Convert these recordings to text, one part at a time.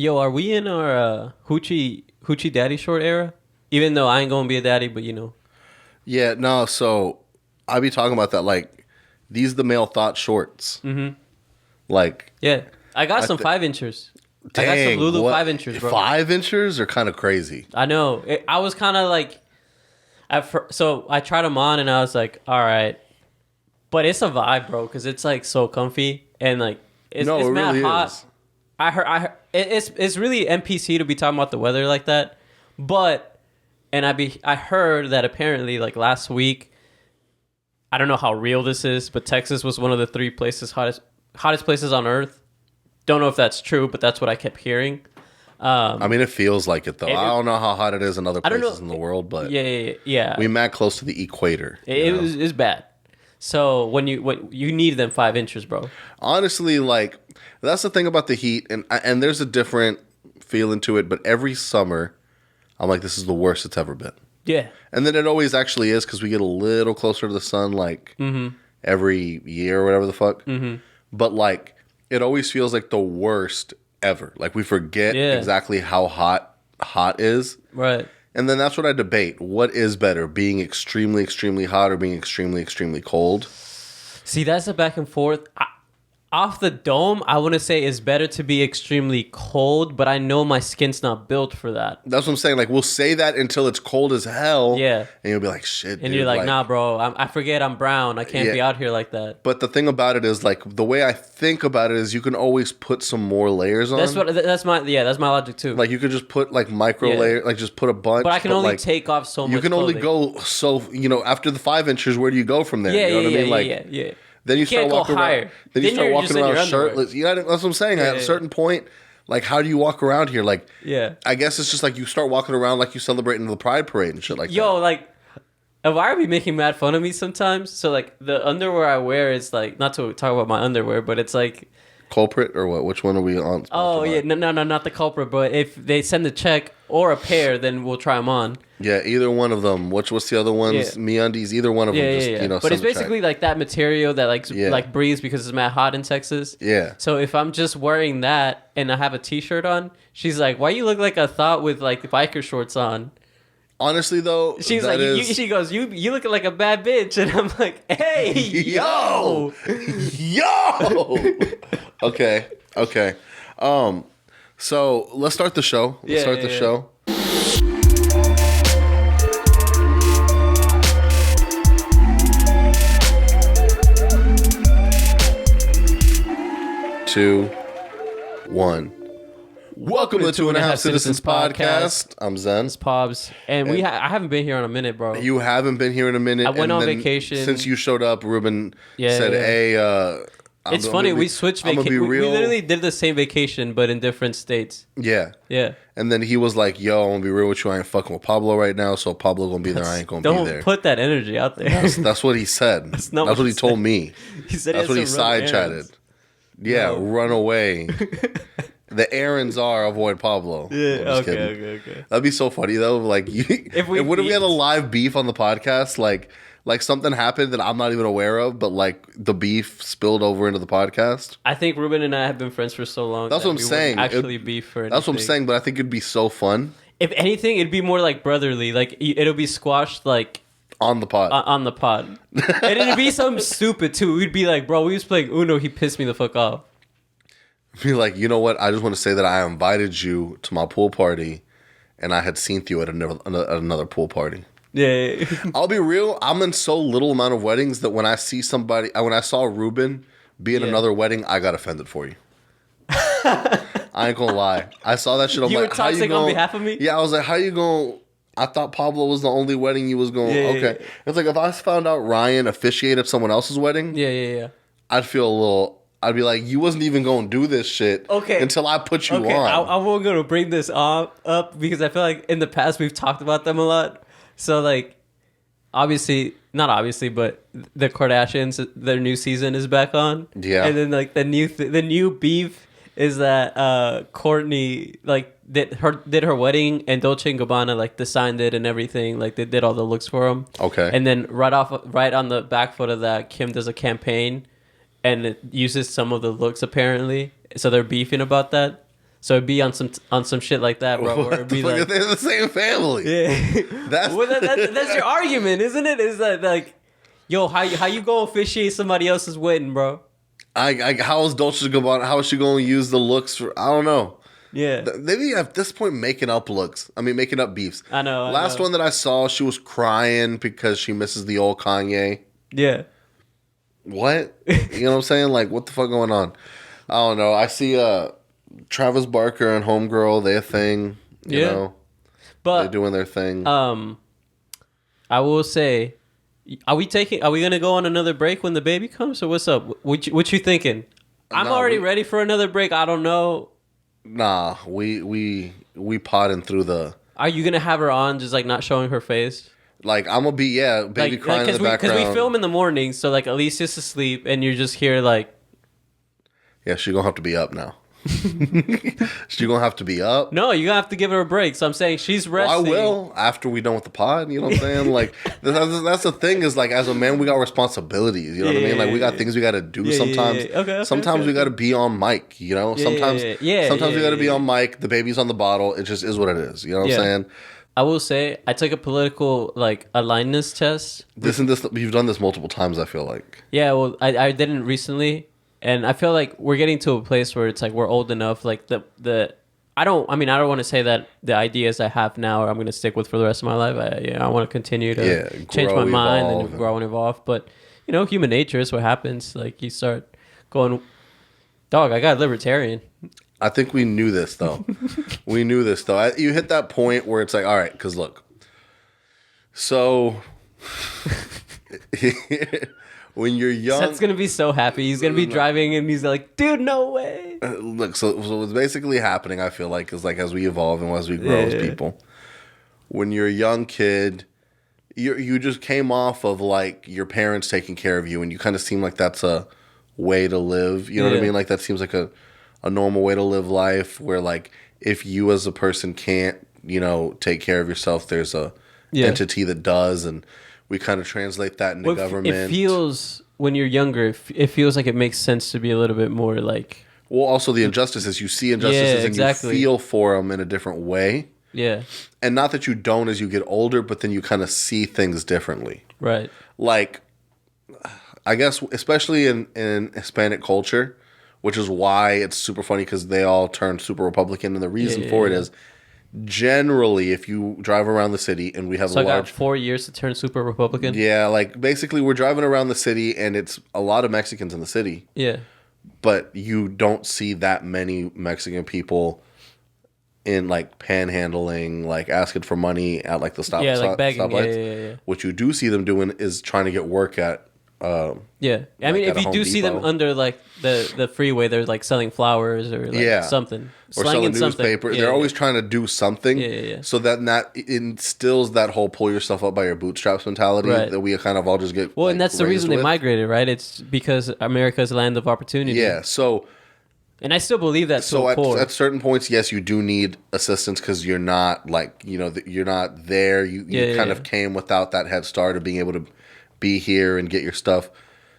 Yo, are we in our hoochie daddy short era? Even though I ain't gonna be a daddy, but Yeah, no. So I be talking about that. Like, these the male thought shorts. Mm-hmm. Like, yeah, I got some 5-inchers. I got some Lulu 5-inchers, bro. 5-inchers are kind of crazy. I know. I was kind of like, so I tried them on and I was like, all right, but it's a vibe, bro, because it's like so comfy and like it's it mad really hot. is. I heard it's really NPC to be talking about the weather like that, but I heard that apparently like last week, I don't know how real this is, but Texas was one of the 3 places hottest places on Earth. Don't know if that's true, but that's what I kept hearing. I mean, it feels like it though. I don't know how hot it is in other places in the world, but yeah, we mad close to the equator. It's bad. So when you need them 5-inches, bro. Honestly, like that's the thing about the heat, and there's a different feeling to it. But every summer, I'm like, this is the worst it's ever been. Yeah, and then it always actually is because we get a little closer to the sun, like every year or whatever the fuck. Mm-hmm. But like, it always feels like the worst ever. Like we forget exactly how hot is. Right. And then that's what I debate. What is better, being extremely, extremely hot or being extremely, extremely cold? See, that's a back and forth. Off the dome, I want to say it's better to be extremely cold, but I know my skin's not built for that. That's what I'm saying. Like, we'll say that until it's cold as hell. Yeah. And you'll be like, shit, and dude, you're like, nah, bro, I forget I'm brown. I can't be out here like that. But the thing about it is, like, the way I think about it is you can always put some more layers on. That's my logic too. Like, you could just put, like, micro layers, like, just put a bunch. But I can only take off so much You can only clothing. go so, after the 5-inchers, where do you go from there? You know what I mean? Like, yeah. Then you start walking around. Then you start walking around shirtless. That's what I'm saying. At a certain point, like, how do you walk around here? Like, I guess it's just like you start walking around like you celebrating the Pride Parade and shit like that. Yo, like, Elvira be making mad fun of me sometimes. So like the underwear I wear is like, not to talk about my underwear, but it's like culprit or what? Which one are we on? Oh yeah, no, not the culprit. But if they send a check or a pair, then we'll try them on. Yeah, either one of them. What's the other ones? Yeah. MeUndies. Either one of them. Just, but it's basically like that material that like breathes because it's mad hot in Texas. Yeah. So if I'm just wearing that and I have a t-shirt on, she's like, "Why you look like a thought with like biker shorts on?" Honestly, though, she's like, she goes, "You looking like a bad bitch," and I'm like, "Hey, yo." Okay. So let's start the show. Let's start the show. Two, one. Welcome to the 2.5 Citizens Podcast. I'm Zen. It's Pabs. And I haven't been here in a minute, bro. You haven't been here in a minute. I went on vacation. Since you showed up, Ruben said, hey, it's funny, we switched vacation. We literally did the same vacation, but in different states. Yeah. Yeah. And then he was like, yo, I'm going to be real with you. I ain't fucking with Pablo right now, so Pablo going to be there. I ain't going to be there. Don't put that energy out there. That's what he said. That's what he told me. He said that's what he side-chatted. Yeah, run away. The errands are avoid Pablo. Yeah, okay. That'd be so funny though. Like, if we had a live beef on the podcast, like something happened that I'm not even aware of, but like the beef spilled over into the podcast. I think Ruben and I have been friends for so long. That's what I'm saying. Actually, beef for anything. That's what I'm saying. But I think it'd be so fun. If anything, it'd be more like brotherly. Like it'll be squashed like. On the pod. On the pod. And it'd be something stupid, too. We'd be like, bro, we was playing Uno. He pissed me the fuck off. Be like, you know what? I just want to say that I invited you to my pool party, and I had seen you at another pool party. Yeah. I'll be real. I'm in so little amount of weddings that when I see somebody... When I saw Ruben be in another wedding, I got offended for you. I ain't gonna lie. I saw that shit. I'm you like, were toxic on behalf of me? Yeah, I was like, how you going... I thought Pablo was the only wedding you was going. Okay, it's like if I found out Ryan officiated someone else's wedding. Yeah. I'd feel a little. I'd be like, you wasn't even going to do this shit. Until I put you on. I won't going to bring this up because I feel like in the past we've talked about them a lot. So like, not obviously, but the Kardashians, their new season is back on. Yeah, and then like the new beef is that Kourtney like. Did her wedding and Dolce & Gabbana like designed it and everything, like they did all the looks for him. Okay. And then right on the back foot of that, Kim does a campaign and it uses some of the looks apparently. So they're beefing about that. So it'd be on some shit like that, bro. Or it'd be like they're the same family. Yeah. That's that's your argument, isn't it? Is that like, yo, how you go officiate somebody else's wedding, bro? How is Dolce Gabbana? How is she going to use the looks for? I don't know. Yeah. Maybe at this point making up looks. I mean, making up beefs. I know. Last one that I saw, she was crying because she misses the old Kanye. Yeah. What? You know what I'm saying? Like, what the fuck going on? I don't know. I see Travis Barker and Homegirl, they a thing. You know? But they're doing their thing. I will say, are we gonna go on another break when the baby comes, or what's up? What you thinking? I'm already ready for another break. I don't know. Nah, we potting through the. Are you gonna have her on, just like not showing her face? Like I'm gonna be baby like, crying in the background. Because we film in the morning, so like Alicia's asleep, and you're just here like. Yeah, she's gonna have to be up now. She's gonna have to be up. No, you're gonna have to give her a break. So I'm saying she's resting. Well, I will after we done with the pod. You know what I'm saying? Like that's the thing is like as a man we got responsibilities. You know what I mean? Like we got things we got to do sometimes. Okay, sometimes we got to be on mic. You know? Sometimes we got to be on mic. The baby's on the bottle. It just is what it is. You know what I'm saying? I will say I took a political like alignedness test. You've done this multiple times. I feel like. Yeah, well, I didn't recently. And I feel like we're getting to a place where it's like we're old enough. Like I don't want to say that the ideas I have now I'm going to stick with for the rest of my life. I want to continue to change my mind and grow and evolve. But human nature is what happens. Like you start going, dog. I got libertarian. I think we knew this though. You hit that point where it's like, all right, because look, so. When you're young, Seth's gonna be so happy. He's gonna be driving, and he's like, "Dude, no way!" Look, so what's basically happening, I feel like, is like as we evolve and as we grow as people. When you're a young kid, you just came off of like your parents taking care of you, and you kind of seem like that's a way to live. You know what I mean? Like that seems like a normal way to live life. Where like if you as a person can't, take care of yourself, there's a entity that does, and we kind of translate that into government. It feels, when you're younger, it feels like it makes sense to be a little bit more like... Well, also the injustices. You see injustices and you feel for them in a different way. Yeah. And not that you don't as you get older, but then you kind of see things differently. Right. Like, I guess, especially in Hispanic culture, which is why it's super funny because they all turned super Republican. And the reason for it is... Generally, if you drive around the city and we have I got 4 years to turn super Republican. Yeah, like basically we're driving around the city and it's a lot of Mexicans in the city. Yeah. But you don't see that many Mexican people in like panhandling, like asking for money at like the stoplights. Yeah. What you do see them doing is trying to get work at I mean, if you do see them under like the freeway, they're like selling flowers or like something, or selling newspaper. They're always trying to do something. So that instills that whole pull yourself up by your bootstraps mentality that we kind of all just get. Well, and that's the reason they migrated, right? It's because America's a land of opportunity. Yeah. So. And I still believe that. So at certain points, yes, you do need assistance because you're not like you're not there. You kind of came without that head start of being able to be here and get your stuff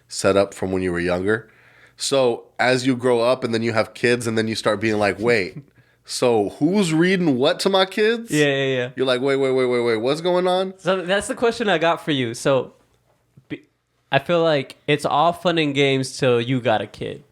set up from when you were younger. So as you grow up and then you have kids and then you start being like, wait, so who's reading what to my kids? Yeah. You're like, wait, what's going on? So that's the question I got for you. So I feel like it's all fun and games till you got a kid.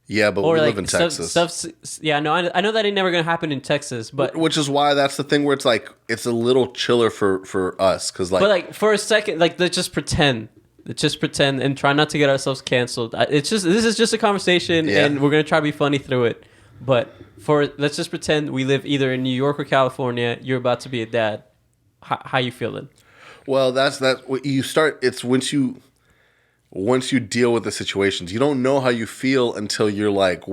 Yeah, but we live in Texas. I know that ain't never gonna happen in Texas, but which is why that's the thing where it's like it's a little chiller for us because like. But like for a second, like let's just pretend and try not to get ourselves canceled. This is just a conversation, and we're gonna try to be funny through it. But let's just pretend we live either in New York or California. You're about to be a dad. How you feeling? Well, that's what you start. It's once you deal with the situations, you don't know how you feel until you're like,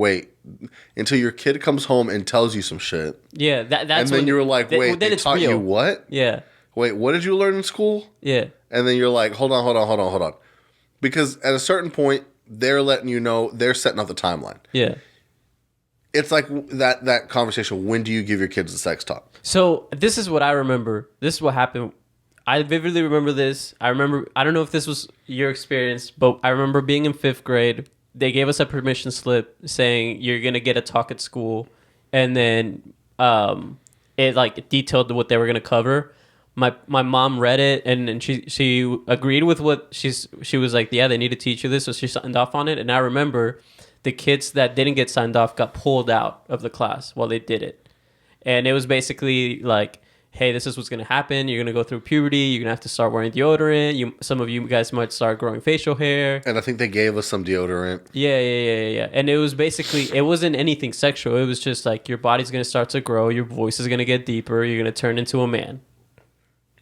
until your kid comes home and tells you some shit. Yeah, that's and then you're like, wait, they taught you what? Yeah. Wait, what did you learn in school? Yeah. And then you're like, hold on. Because at a certain point, they're letting you know, they're setting up the timeline. Yeah. It's like that conversation. When do you give your kids the sex talk? So this is what I remember. This is what happened. I vividly remember this. I don't know if this was your experience, but I remember being in 5th grade they gave us a permission slip saying you're gonna get a talk at school, and then it like detailed what they were gonna cover. My mom read it, and she agreed with what she was like, yeah, they need to teach you this, so she signed off on it. And I remember the kids that didn't get signed off got pulled out of the class while they did it, and it was basically like, hey, this is what's going to happen. You're going to go through puberty. You're going to have to start wearing deodorant. Some of you guys might start growing facial hair. And I think they gave us some deodorant. Yeah. And it was basically, it wasn't anything sexual. It was just like your body's going to start to grow. Your voice is going to get deeper. You're going to turn into a man.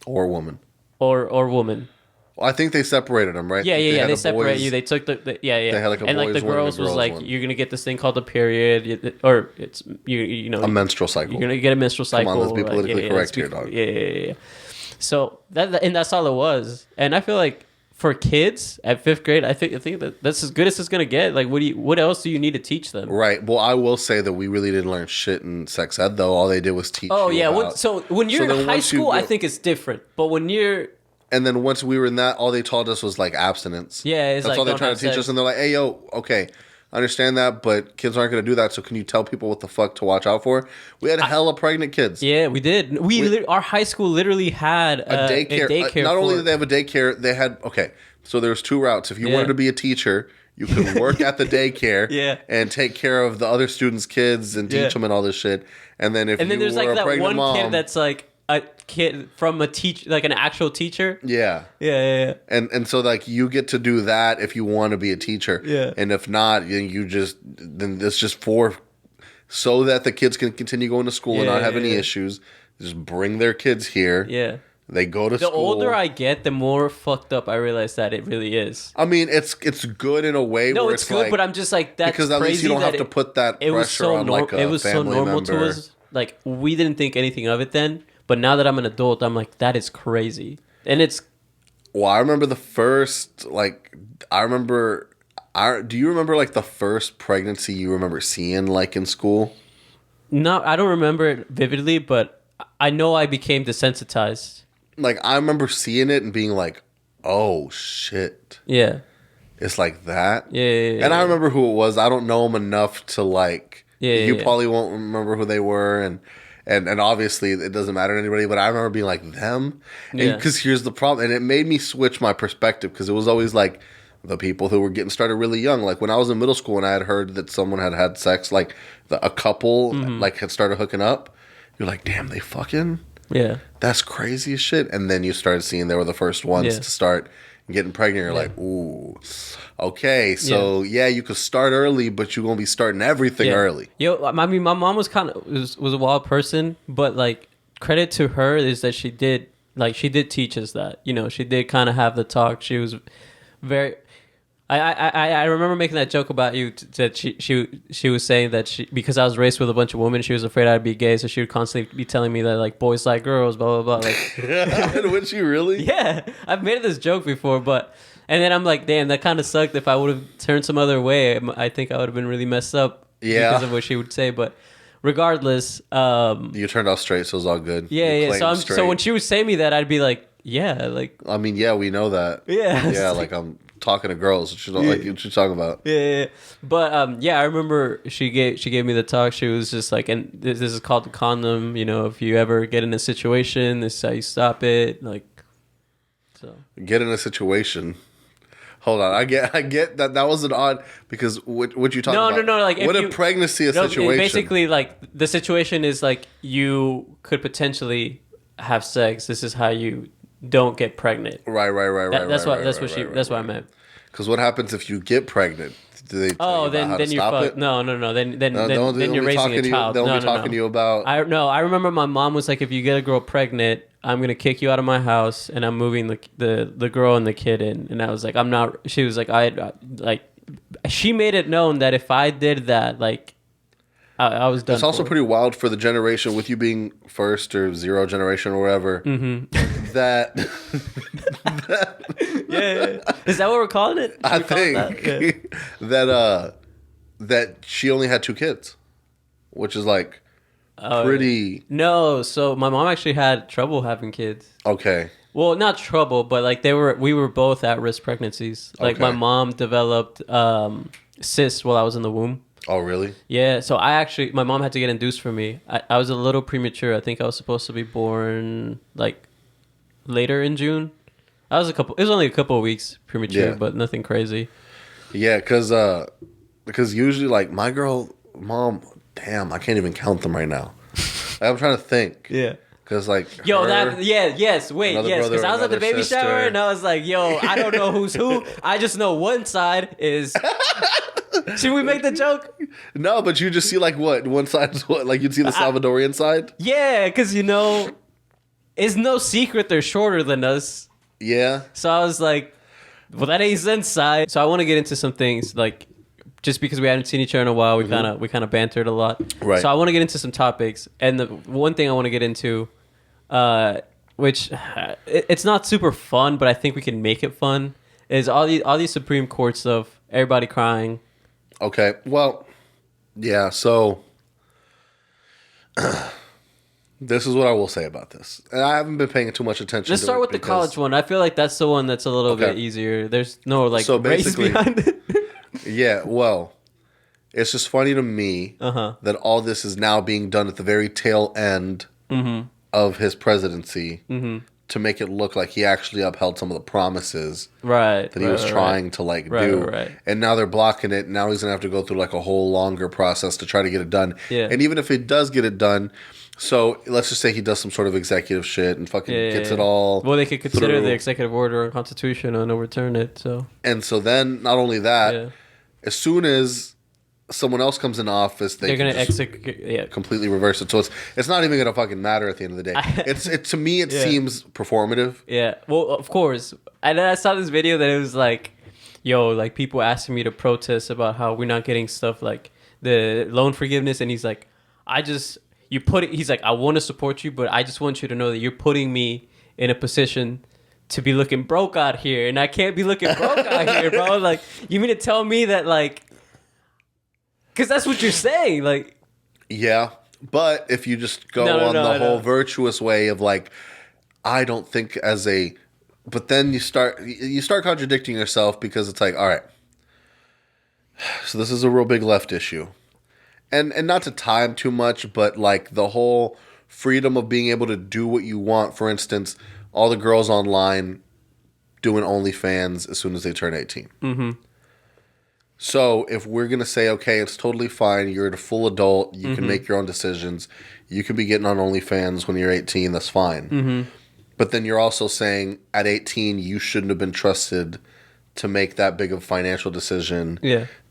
Or woman. Or woman. Well, I think they separated them, right? Yeah. They separated you. They took the yeah. They had like a and like the girls was like, you're gonna get this thing called a period, or it's you know, a menstrual cycle. You're gonna get a menstrual cycle. Come on, let's be politically correct here, dog. Yeah. So that's all it was. And I feel like for kids at 5th grade, I think that's as good as it's gonna get. Like, what else do you need to teach them? Right. Well, I will say that we really didn't learn shit in sex ed, though. All they did was teach. Oh yeah. About. So when you're in high school, I think it's different. But when you're and then once we were in that, all they taught us was like abstinence. Yeah, that's like, all they're trying to teach us. And they're like, "Hey, yo, okay, I understand that, but kids aren't going to do that. So can you tell people what the fuck to watch out for?" We had hella pregnant kids. Yeah, we did. Our high school literally had a daycare. Not only did they have a daycare, they had So there was 2 routes. If you wanted to be a teacher, you could work at the daycare and take care of the other students' kids and teach them and all this shit. And then if you there's were like a that pregnant one mom, kid that's like a kid from a teacher, like an actual teacher. Yeah. And so like you get to do that if you want to be a teacher. Yeah. And if not, then it's just so that the kids can continue going to school and not have any issues. Just bring their kids here. Yeah. They go to school. The older I get, the more fucked up I realize that it really is. I mean, it's good in a way. No, where it's good, but I'm just like, that's because at least you don't have to put that pressure on like a family member. It was so normal to us. Like, we didn't think anything of it then. But now that I'm an adult, I'm like, that is crazy. And it's... Well, I remember the first, like... do you remember, like, the first pregnancy you remember seeing, like, in school? No, I don't remember it vividly, but I know I became desensitized. Like, I remember seeing it and being like, oh, shit. Yeah. It's like that? Yeah. And I remember who it was. I don't know them enough to, like... You probably won't remember who they were, and obviously it doesn't matter to anybody, but I remember being like, them? Because here's the problem. And it made me switch my perspective because it was always like the people who were getting started really young. Like when I was in middle school and I had heard that someone had sex, like a couple like had started hooking up, you're like, damn, they fucking? Yeah. That's crazy as shit. And then you started seeing they were the first ones to start getting pregnant. You're like, ooh, okay. So you could start early, but you're gonna be starting everything early. Yo, I mean, my mom was kind of was a wild person, but like credit to her is that she did teach us that. You know, she did kind of have the talk. She was very. I remember making that joke about you that she was saying that because I was raised with a bunch of women, she was afraid I'd be gay, so she would constantly be telling me that like boys like girls, blah blah blah. Like, would she really? Yeah, I've made this joke before, and then I'm like, damn, that kind of sucked. If I would have turned some other way, I think I would have been really messed up because of what she would say. But regardless, you turned out straight, so it was all good. Yeah. So when she would say me that, I'd be like, yeah, like. I mean, we know that. Yeah. Like I'm talking to girls. What you talking about? Yeah. But I remember she gave me the talk. She was just like, and this is called the condom. You know, if you ever get in a situation, this is how you stop it. Like, so get in a situation. Hold on, I get that was an odd because what you talking about? No. Like, what a pregnancy a situation? Basically, like the situation is like you could potentially have sex. This is how you don't get pregnant. Right. That's what I meant. Because what happens if you get pregnant? Do they tell you then you're fucked. No. Then you're raising a child. They'll be talking to you about. I remember my mom was like, if you get a girl pregnant, I'm gonna kick you out of my house, and I'm moving the girl and the kid in. And I was like, I'm not. She was like, she made it known that if I did that, like, I was done. It's also pretty wild for the generation with you being first or zero generation or whatever. Mm-hmm. That yeah. Is that what we're calling it? I think that she only had 2 kids, which is like pretty. No, so my mom actually had trouble having kids. Okay. Well, not trouble, but like we were both at risk pregnancies. Like my mom developed cyst while I was in the womb. Oh, really? Yeah. So my mom had to get induced for me. I was a little premature. I think I was supposed to be born like later in June. It was only a couple of weeks premature, but nothing crazy. Yeah, because usually like my girl mom, damn, I can't even count them right now. I'm trying to think. Yeah. Because like wait, yes. Because I was at the baby shower and I was like, yo, I don't know who's who. I just know one side is. Should we make the joke? No, but you just see like what one side is what, like you'd see the Salvadorian side. Yeah, because it's no secret they're shorter than us. Yeah. So I was like, well, that ain't Zen's side. So I want to get into some things like. Just because we hadn't seen each other in a while, we kind of bantered a lot. Right. So I want to get into some topics, and the one thing I want to get into, which it's not super fun, but I think we can make it fun, is all these Supreme Court stuff. Everybody crying. Okay. Well, yeah. So this is what I will say about this. And I haven't been paying too much attention. Let's start with the college one. I feel like that's the one that's a little bit easier. There's no race behind it. Yeah, well, it's just funny to me that all this is now being done at the very tail end of his presidency to make it look like he actually upheld some of the promises that he was trying to do. Right. And now they're blocking it. Now he's going to have to go through like a whole longer process to try to get it done. Yeah. And even if he does get it done, so let's just say he does some sort of executive shit and fucking gets it all. Well, they could consider the executive order and constitution and overturn it. And so then, not only that, as soon as someone else comes into office, they're going to completely reverse it. So it's not even going to fucking matter at the end of the day. To me, it seems performative. Yeah. Well, of course. And then I saw this video that it was like, yo, like people asking me to protest about how we're not getting stuff like the loan forgiveness, and he's like, he's like, I want to support you, but I just want you to know that you're putting me in a position to be looking broke out here, and I can't be looking broke out here, bro. Like, you mean to tell me that, like, because that's what you're saying, like. Yeah, but if you just go on the whole virtuous way of like, I don't think but then you start contradicting yourself, because it's like, all right, so this is a real big left issue. And not to tie him too much, but like the whole freedom of being able to do what you want. For instance, all the girls online doing OnlyFans as soon as they turn 18. Mm-hmm. So if we're going to say, okay, it's totally fine, you're a full adult, you can make your own decisions, you can be getting on OnlyFans when you're 18, that's fine. Mm-hmm. But then you're also saying at 18, you shouldn't have been trusted to make that big of a financial decision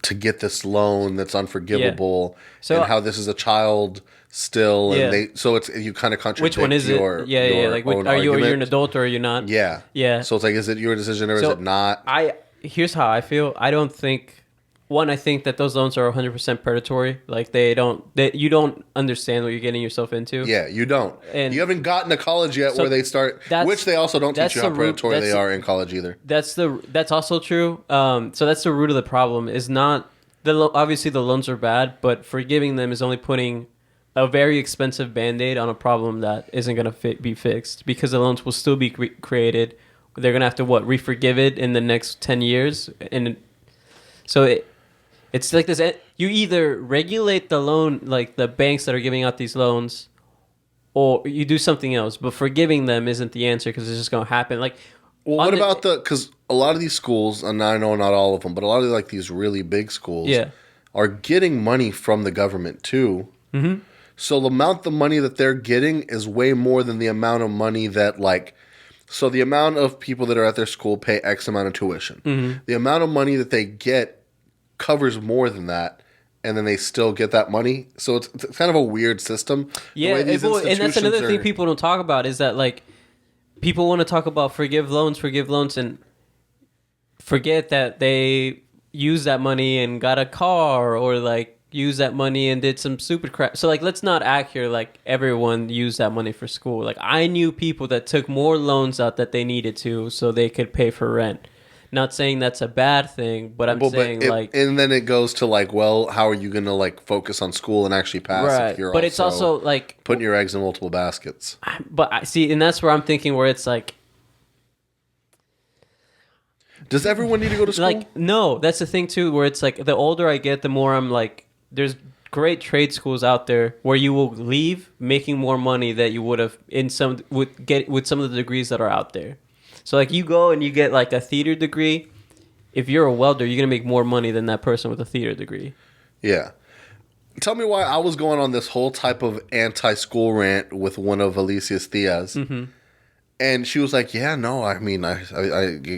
to get this loan that's unforgivable, and how this is a child still, and you kind of contradict. Which one is it? Like, are you an adult or are you not? Yeah. So it's like, is it your decision or is it not? Here's how I feel. I don't think. One, I think that those loans are 100% predatory. Like you don't understand what you're getting yourself into. Yeah, you don't. And you haven't gotten to college yet where they start, which they also don't teach you how predatory they are in college either. That's also true. So that's the root of the problem. Is not obviously the loans are bad, but forgiving them is only putting a very expensive Band-Aid on a problem that isn't going to be fixed, because the loans will still be created. They're going to have to re-forgive it in the next 10 years, and so it's like this. You either regulate the loan, like the banks that are giving out these loans, or you do something else. But forgiving them isn't the answer, because it's just going to happen. Like, well, what about because a lot of these schools, and I know not all of them, but a lot of like these really big schools, are getting money from the government too. Mm-hmm. So the amount of money that they're getting is way more than the amount of money that like. So the amount of people that are at their school pay X amount of tuition. Mm-hmm. The amount of money that they get covers more than that, and then they still get that money. So it's kind of a weird system. Yeah, and that's another thing people don't talk about, is that like people want to talk about forgive loans, and forget that they use that money and got a car, or like use that money and did some stupid crap. So like, let's not act here like everyone used that money for school. Like, I knew people that took more loans out that they needed to so they could pay for rent. Not saying that's a bad thing, but I'm saying and then it goes to like, well, how are you going to like focus on school and actually pass if you're but it's also like putting your eggs in multiple baskets. But I see, and that's where I'm thinking, where it's like, Does everyone need to go to school? Like, no, that's the thing too, where it's like the older I get, the more I'm like, there's great trade schools out there where you will leave making more money that you would have with some of the degrees that are out there. So like you go and you get like a theater degree. If you're a welder, you're gonna make more money than that person with a theater degree. Yeah. Tell me why I was going on this whole type of anti-school rant with one of Alicia's tias. Mm-hmm. And she was like, yeah, no, I mean, I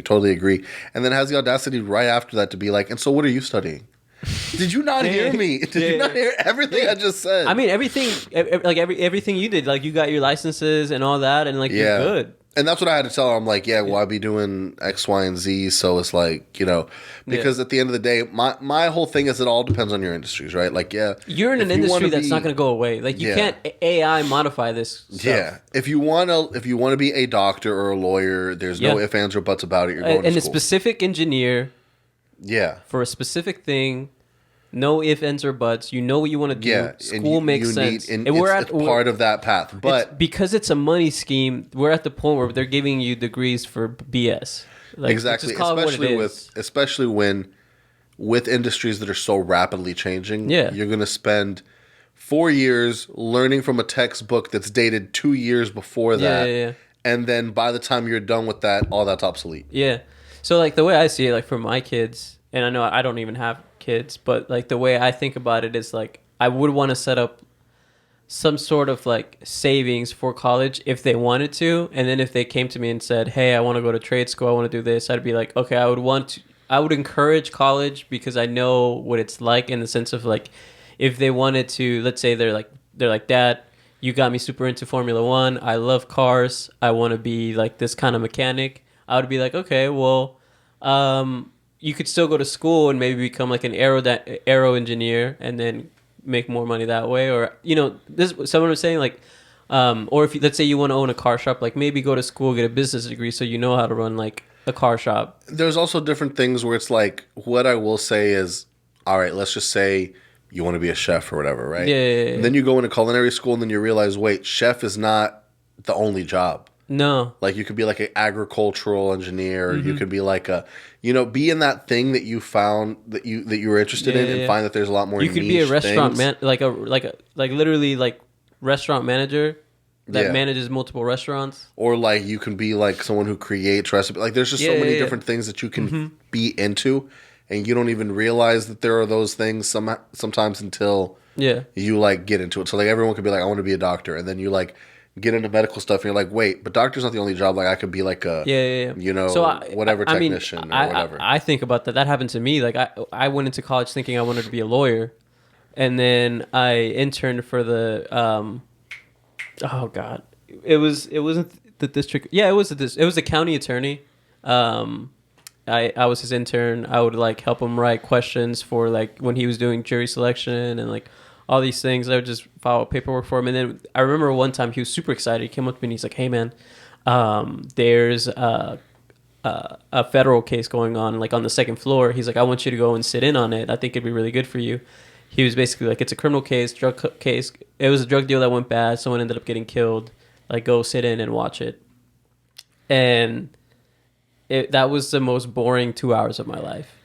totally agree. And then has the audacity right after that to be like, and so what are you studying? Did you not hear me? Did you not hear everything I just said? I mean, everything you did, like you got your licenses and all that, and like you're good. And that's what I had to tell her. I'm like, yeah, well, I'd be doing X, Y, and Z. So it's like, because at the end of the day, my whole thing is it all depends on your industries, right? Like, yeah. You're in an industry that's not going to go away. Like, you can't AI modify this stuff. Yeah. If you want to be a doctor or a lawyer, there's no ifs, ands, or buts about it. You're going to school. And a specific engineer. Yeah. For a specific thing. No ifs, ands, or buts. You know what you want to do. Yeah, School makes sense. And it's part of that path. But because it's a money scheme, we're at the point where they're giving you degrees for BS. Like, exactly. Especially when with industries that are so rapidly changing, you're going to spend 4 years learning from a textbook that's dated 2 years before that. Yeah. And then by the time you're done with that, all that's obsolete. Yeah. So like the way I see it, like for my kids, and I know I don't even have kids, but like the way I think about it is like I would want to set up some sort of like savings for college if they wanted to, and then if they came to me and said, hey, I want to go to trade school, I want to do this, I'd be like, okay, I would encourage college because I know what it's like in the sense of like if they wanted to, let's say they're like Dad, you got me super into Formula One, I love cars, I want to be like this kind of mechanic. I would be like, okay, well you could still go to school and maybe become like an aero engineer and then make more money that way. Or, this someone was saying like, or if let's say you want to own a car shop, like maybe go to school, get a business degree so you know how to run like a car shop. There's also different things where it's like, what I will say is, all right, let's just say you want to be a chef or whatever, right? Yeah. And then you go into culinary school and then you realize, wait, chef is not the only job. No. Like you could be like an agricultural engineer. Or you could be like be in that thing that you found that you were interested in and find that there's a lot more. You could be a restaurant man, like literally like restaurant manager that manages multiple restaurants. Or like you can be like someone who creates recipes. Like there's just so many different things that you can be into, and you don't even realize that there are those things sometimes until you like get into it. So like everyone could be like, I want to be a doctor, and then you like get into medical stuff and you're like, wait, but doctor's not the only job. Like I could be like a whatever technician or whatever. I think about that. That happened to me. Like I went into college thinking I wanted to be a lawyer, and then I interned for the oh god, it wasn't the district. Yeah, it was the county attorney. I was his intern. I would like help him write questions for like when he was doing jury selection and like all these things. I would just follow paperwork for him. And then I remember one time he was super excited. He came up to me and he's like, hey man, there's a federal case going on like on the second floor. He's like, I want you to go and sit in on it. I think it'd be really good for you. He was basically like, it's a criminal case, drug case. It was a drug deal that went bad. Someone ended up getting killed. Like, go sit in and watch it. And that was the most boring 2 hours of my life.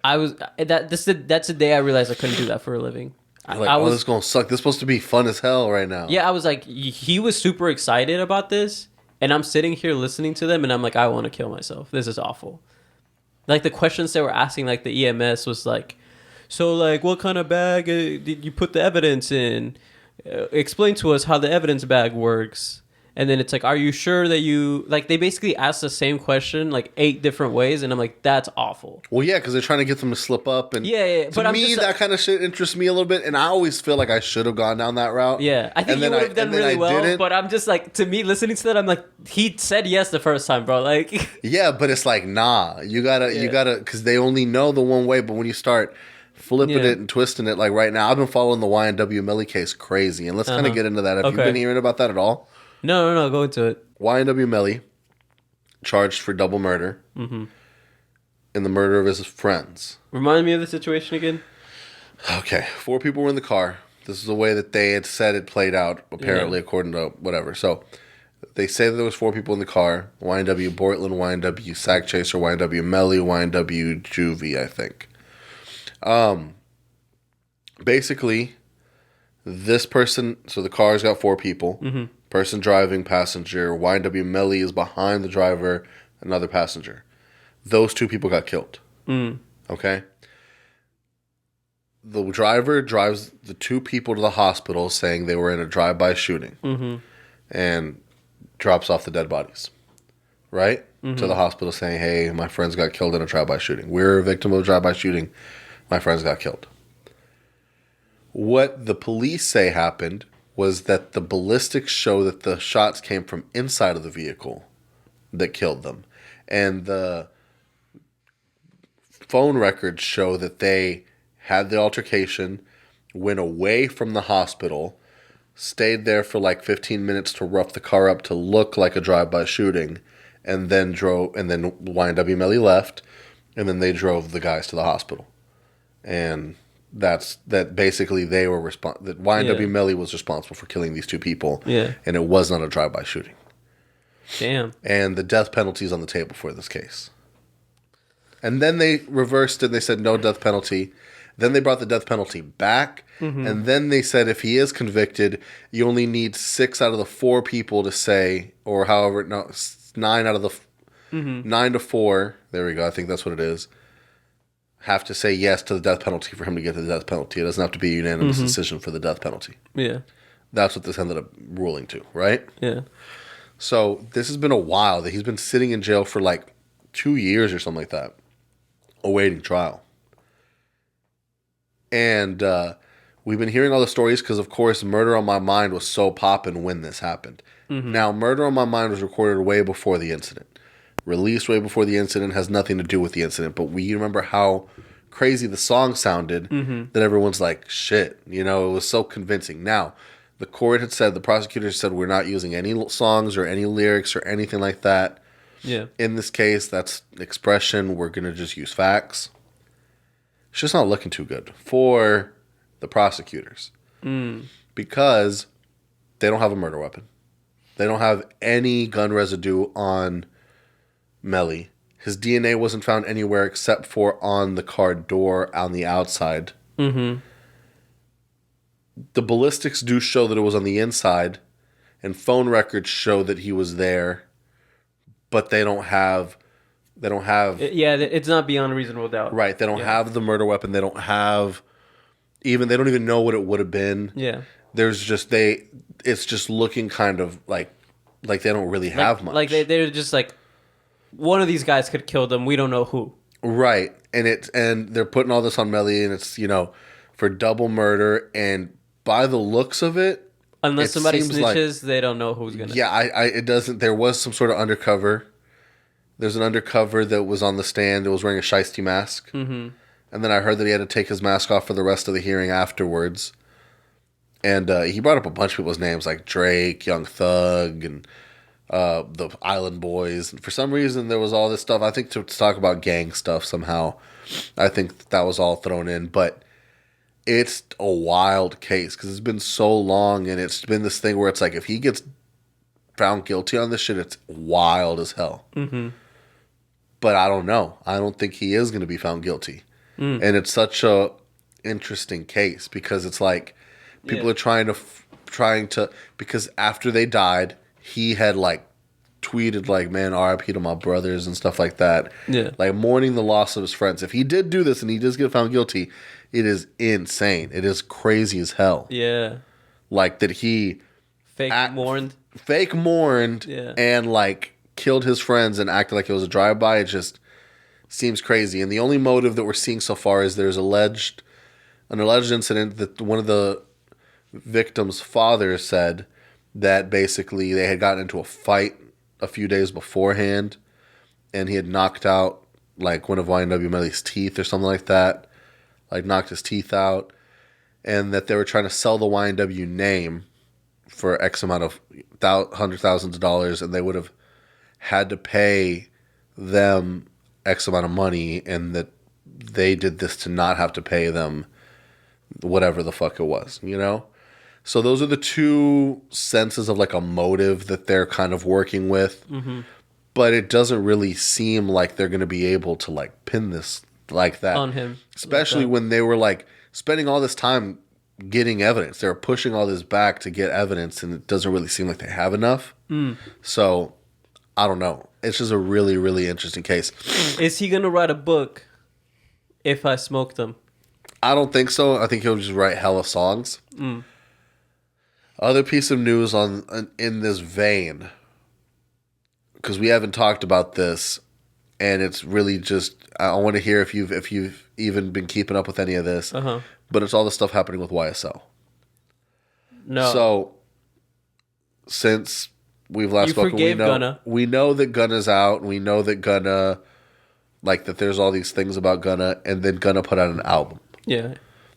That's the day I realized I couldn't do that for a living. This is gonna suck. This is supposed to be fun as hell right now. Yeah, I was like, he was super excited about this, and I'm sitting here listening to them, and I'm like, I want to kill myself. This is awful. Like the questions they were asking, like the EMS was like, so like, what kind of bag did you put the evidence in? Explain to us how the evidence bag works. And then it's like, are you sure that you... Like, they basically ask the same question, like, 8 different ways. And I'm like, that's awful. Well, yeah, because they're trying to get them to slip up. And yeah. To me, that kind of shit interests me a little bit. And I always feel like I should have gone down that route. Yeah. I think you would have done really well. Didn't. But I'm just like, to me, listening to that, I'm like, he said yes the first time, bro. Like... Yeah, but it's like, nah. You gotta... Because they only know the one way. But when you start... flipping it and twisting it, like right now, I've been following the Y&W MELLEY case crazy. And let's kind of get into that. Have you been hearing about that at all? No, go into it. Y&W MELLEY charged for double murder in the murder of his friends. Remind me of the situation again. Okay, 4 people were in the car. This is the way that they had said it played out, apparently, according to whatever. So, They say that there was 4 people in the car. YNW Bortland, YNW Sack Chaser, YNW MELLEY, YNW Juvie, I think. Basically, this person... So the car's got 4 people. Mm-hmm. Person driving, passenger. YNW MELLEY is behind the driver, another passenger. Those 2 people got killed. Mm. Okay? The driver drives the 2 people to the hospital saying they were in a drive-by shooting. Mm-hmm. And drops off the dead bodies. Right? Mm-hmm. To the hospital saying, hey, my friends got killed in a drive-by shooting. We're a victim of a drive-by shooting. My friends got killed. What the police say happened was that the ballistics show that the shots came from inside of the vehicle that killed them. And the phone records show that they had the altercation, went away from the hospital, stayed there for like 15 minutes to rough the car up to look like a drive-by shooting, and then YNW MELLEY left, and then they drove the guys to the hospital. And that basically they were that YNW MELLEY was responsible for killing these 2 people. Yeah. And it was not a drive-by shooting. Damn. And the death penalty is on the table for this case. And then they reversed it and they said no death penalty. Then they brought the death penalty back. Mm-hmm. And then they said if he is convicted, you only need 6 out of the 4 people to say, or however, no, 9 out of the 9 to 4. There we go. I think that's what it is. Have to say yes to the death penalty for him to get the death penalty. It doesn't have to be a unanimous decision for the death penalty. Yeah. That's what this ended up ruling to, right? Yeah. So this has been a while that he's been sitting in jail for like 2 years or something like that, awaiting trial. And we've been hearing all the stories because, of course, Murder on My Mind was so poppin' when this happened. Mm-hmm. Now, Murder on My Mind was recorded way before the incident. Released way before the incident, has nothing to do with the incident. But we remember how crazy the song sounded that everyone's like, shit. You know, it was so convincing. Now, the court had said, the prosecutor said, we're not using any songs or any lyrics or anything like that. Yeah. In this case, that's expression. We're going to just use facts. It's just not looking too good for the prosecutors. Because they don't have a murder weapon. They don't have any gun residue on MELLEY. His DNA wasn't found anywhere except for on the car door on the outside. Mm-hmm. The ballistics do show that it was on the inside, and phone records show that he was there, but they don't have. Yeah, it's not beyond a reasonable doubt. Right, they don't have the murder weapon. They don't have they don't even know what it would have been. Yeah, there's just it's just looking kind of like they don't really have much. Like they're just like, one of these guys could kill them. We don't know who. Right, and they're putting all this on MELLEY, and it's for double murder, and by the looks of it, unless somebody snitches, they don't know who's gonna. Yeah, it doesn't. There was some sort of undercover. There's an undercover that was on the stand that was wearing a shiesty mask. Mm-hmm. And then I heard that he had to take his mask off for the rest of the hearing afterwards. And he brought up a bunch of people's names like Drake, Young Thug, and the Island Boys. And for some reason, there was all this stuff. I think to talk about gang stuff somehow. I think that was all thrown in. But it's a wild case because it's been so long. And it's been this thing where it's like if he gets found guilty on this shit, it's wild as hell. Mm-hmm. But I don't know. I don't think he is going to be found guilty. And it's such a interesting case because it's like people are trying to because after they died, he had like tweeted like, man, RIP to my brothers and stuff like that. Yeah. Like mourning the loss of his friends. If he did do this and he does get found guilty, it is insane. It is crazy as hell. Yeah. Like that he fake mourned and like killed his friends and acted like it was a drive-by. It just seems crazy. And the only motive that we're seeing so far is there's an alleged incident that one of the victim's father said that basically they had gotten into a fight a few days beforehand and he had knocked out like one of YNW MELLEY's teeth or something like that, like knocked his teeth out, and that they were trying to sell the YNW name for X amount of hundred thousands of dollars, and they would have had to pay them X amount of money, and that they did this to not have to pay them whatever the fuck it was, So those are the two senses of like a motive that they're kind of working with. Mm-hmm. But it doesn't really seem like they're going to be able to like pin this like that on him. Especially like when they were like spending all this time getting evidence. They were pushing all this back to get evidence, and it doesn't really seem like they have enough. So I don't know. It's just a really, really interesting case. Is he going to write a book if I smoke them? I don't think so. I think he'll just write hella songs. Other piece of news in this vein, because we haven't talked about this, and it's really just I want to hear if you've even been keeping up with any of this. But it's all the stuff happening with YSL. No. So since we've last spoken, we know that Gunna's out, and we know that Gunna, like that there's all these things about Gunna, and then Gunna put out an album. Yeah.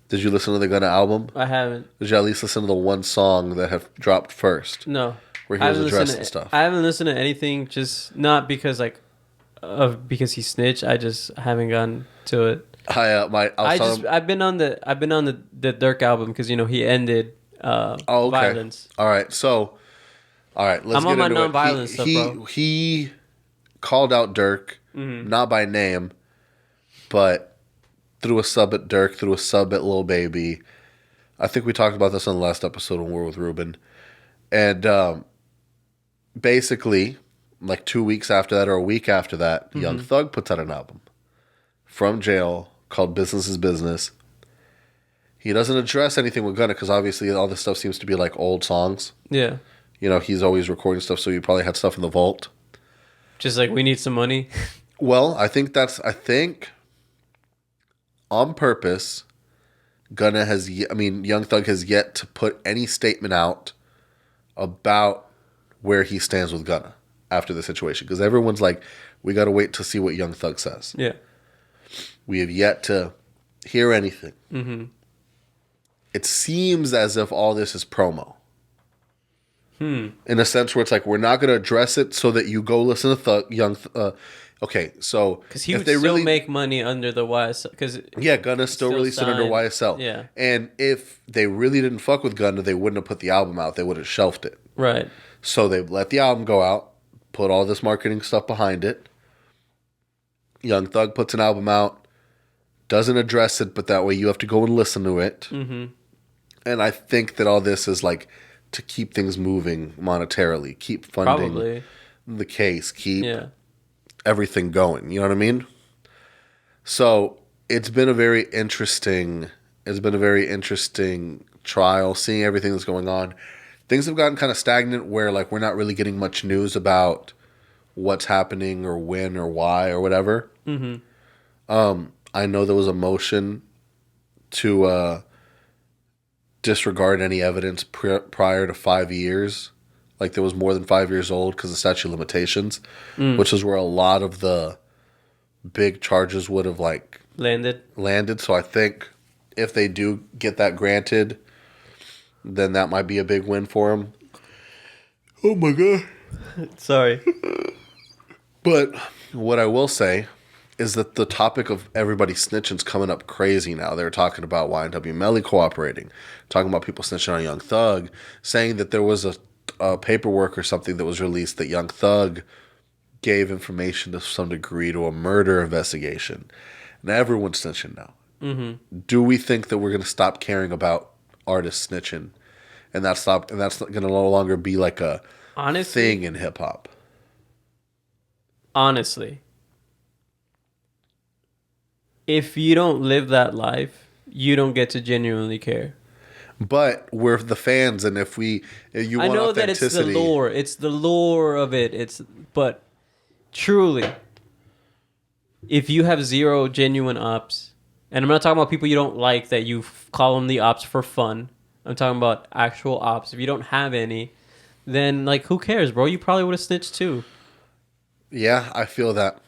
Did you listen to the Gunna album? I haven't. Did you at least listen to the one song that have dropped first? No. Where he was addressing stuff. I haven't listened to anything, just not because because he snitched. I just haven't gotten to it. I've been on the Tahc album because he ended violence. All right, so let's get into it. I'm on my non-violence stuff, bro. He called out Tahc, not by name, but threw a sub at Tahc, threw a sub at Lil Baby. I think we talked about this on the last episode when we were with Ruben. And basically, like 2 weeks after that or a week after that, Young Thug puts out an album from jail called Business is Business. He doesn't address anything with Gunna because obviously all this stuff seems to be like old songs. Yeah. He's always recording stuff, so he probably had stuff in the vault. Just like, we need some money. Well, I think on purpose, Young Thug has yet to put any statement out about where he stands with Gunna after the situation. Because everyone's like, we got to wait to see what Young Thug says. Yeah. We have yet to hear anything. It seems as if all this is promo. In a sense where it's like, we're not going to address it so that you go listen to okay, so because he would still make money under the YSL. Gunna still released it under YSL. Yeah, and if they really didn't fuck with Gunna, they wouldn't have put the album out. They would have shelved it. Right. So they let the album go out, put all this marketing stuff behind it. Young Thug puts an album out, doesn't address it, but that way you have to go and listen to it. And I think that all this is like to keep things moving monetarily, keep funding the case, keep everything going. You know what I mean? So it's been a very interesting trial, seeing everything that's going on. Things have gotten kind of stagnant where like we're not really getting much news about what's happening or when or why or whatever. I know there was a motion to disregard any evidence prior to 5 years. Like there was more than 5 years old because of statute of limitations, which is where a lot of the big charges would have like landed. So I think if they do get that granted, then that might be a big win for them. Oh my God. Sorry. But what I will say is that the topic of everybody snitching is coming up crazy now. They're talking about YNW Melly cooperating, talking about people snitching on Young Thug, saying that there was a paperwork or something that was released that Young Thug gave information to some degree to a murder investigation. And everyone's snitching now. Do we think that we're going to stop caring about artists snitching, and that's going to no longer be like a thing in hip hop? Honestly, if you don't live that life, you don't get to genuinely care. But we're the fans, and if you want I know authenticity, that it's the lore of it. But truly, if you have zero genuine ops, and I'm not talking about people you don't like that you call them the ops for fun. I'm talking about actual ops. If you don't have any, then like who cares, bro? You probably would have snitched too. Yeah, I feel that.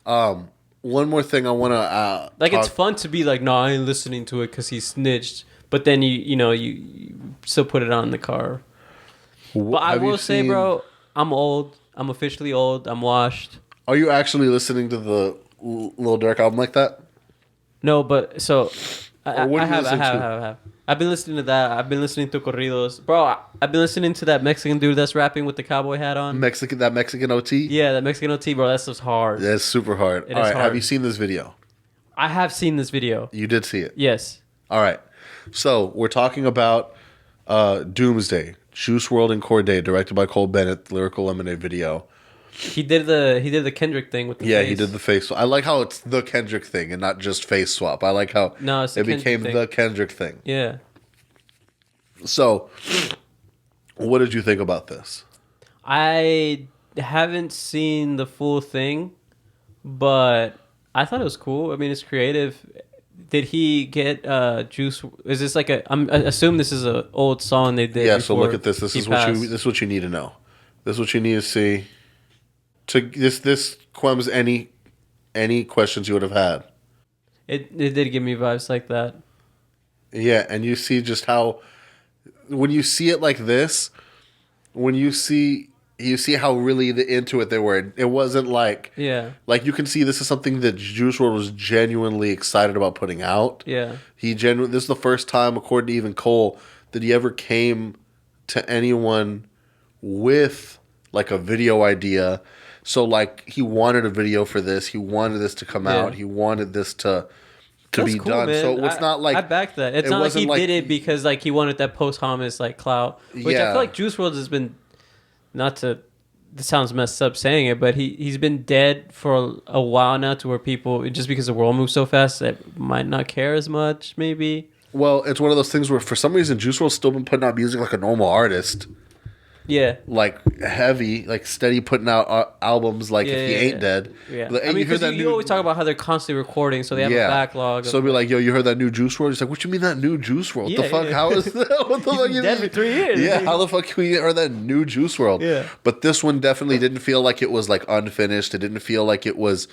One more thing I want to it's fun to be like, no, I ain't listening to it because he snitched. But then you still put it on in the car. But I will say, bro, I'm old. I'm officially old. I'm washed. Are you actually listening to the Lil Durk album like that? No, but so Or what I are you have, listening to? I have. I've been listening to that. I've been listening to corridos, bro. I've been listening to that Mexican dude that's rapping with the cowboy hat on. That Mexican OT? Yeah, that Mexican OT, bro. That stuff's hard. That's super hard. All right, hard. have you seen this video? I have seen this video. You did see it? Yes. All right. So we're talking about Doomsday, Juice WRLD and Cordae, directed by Cole Bennett, lyrical Lemonade video. He did the Kendrick thing with the face. He did the face swap. I like how it's the Kendrick thing and not just face swap. I like how it became the Kendrick thing. Yeah. So, what did you think about this? I haven't seen the full thing, but I thought it was cool. I mean, it's creative. Did he get Juice? Is this like I assume this is an old song they did. Yeah. So look at this. This is what you need to know. This is what you need to see. This quems any questions you would have had. It did give me vibes like that. Yeah, and you see just how when you see it like this, when you see how really into it they were. It wasn't like like you can see this is something that Juice WRLD was genuinely excited about putting out. Yeah, this is the first time, according to even Cole, that he ever came to anyone with like a video idea. So like he wanted a video for this. He wanted this to come out. He wanted this to be cool, done. Man. So it's not like I back that. It's not like he did it because like he wanted that posthumous like clout. Which I feel like Juice WRLD has been this sounds messed up saying it, but he's been dead for a while now to where people just because the world moves so fast that might not care as much maybe. Well, it's one of those things where for some reason Juice WRLD's still been putting out music like a normal artist. Yeah, like heavy, like steady putting out albums. Like if he ain't dead, Like, I mean, because you always talk about how they're constantly recording, so they have a backlog. So be like, yo, you heard that new Juice WRLD? He's like, what you mean that new Juice WRLD? What the fuck? How is that? What the fuck? He's dead for 3 years. Yeah, how the fuck can we heard that new Juice WRLD? Yeah, but this one definitely didn't feel like it was like unfinished. It didn't feel like it was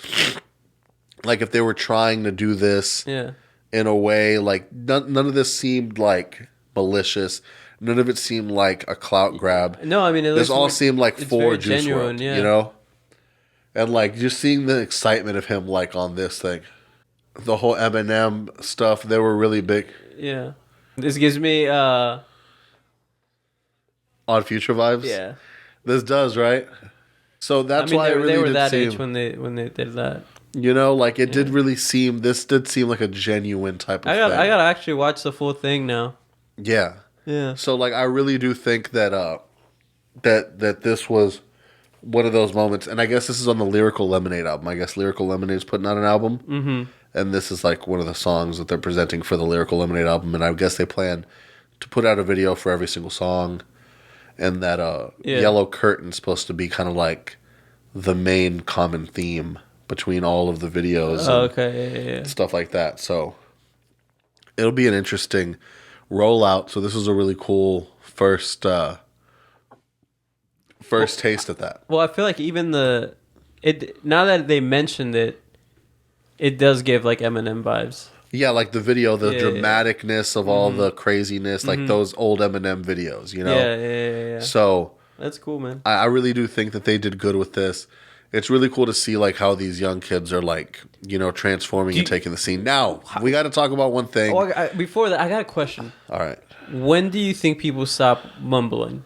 like if they were trying to do this in a way like none of this seemed like malicious. None of it seemed like a clout grab. No, I mean, this all seemed like for Juice WRLD, you know? And like just seeing the excitement of him like on this thing. The whole Eminem stuff, they were really big. Yeah. This gives me Odd Future vibes? Yeah. This does, right? So that's why it really they were did that seem, age when they did that. You know, like it did really seem like a genuine type of thing. I gotta actually watch the full thing now. Yeah. Yeah. So like I really do think that that this was one of those moments, and I guess this is on the Lyrical Lemonade album. I guess Lyrical Lemonade is putting out an album, and this is like one of the songs that they're presenting for the Lyrical Lemonade album. And I guess they plan to put out a video for every single song, and that Yellow Curtain's supposed to be kind of like the main common theme between all of the videos. And stuff like that. So it'll be an interesting rollout. So this is a really cool first taste of that. Well, I feel like even now that they mentioned it, it does give like Eminem vibes. Yeah, like the video, the dramaticness of all the craziness, like those old Eminem videos, you know? Yeah. So that's cool, man. I really do think that they did good with this. It's really cool to see like how these young kids are like, you know, transforming and taking the scene. Now, we got to talk about one thing. Before that, I got a question. All right. When do you think people stop mumbling?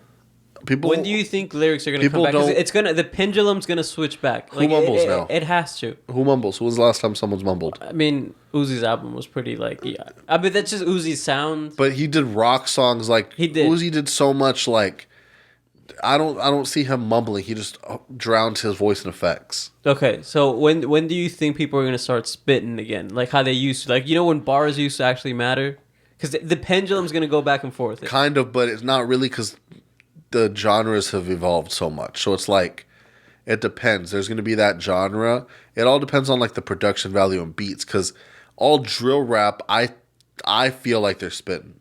When do you think lyrics are going to come back? Because the pendulum's going to switch back. Who mumbles now? It has to. Who mumbles? When was the last time someone's mumbled? I mean, Uzi's album was pretty like, I mean, that's just Uzi's sound. But he did rock songs like he did. Uzi did so much like I don't see him mumbling. He just drowns his voice in effects. Okay, so when do you think people are going to start spitting again? Like how they used to. Like, you know when bars used to actually matter? Because the pendulum's going to go back and forth. Kind of, but it's not really because the genres have evolved so much. So it's like, it depends. There's going to be that genre. It all depends on like the production value and beats. Because all drill rap, I feel like they're spitting.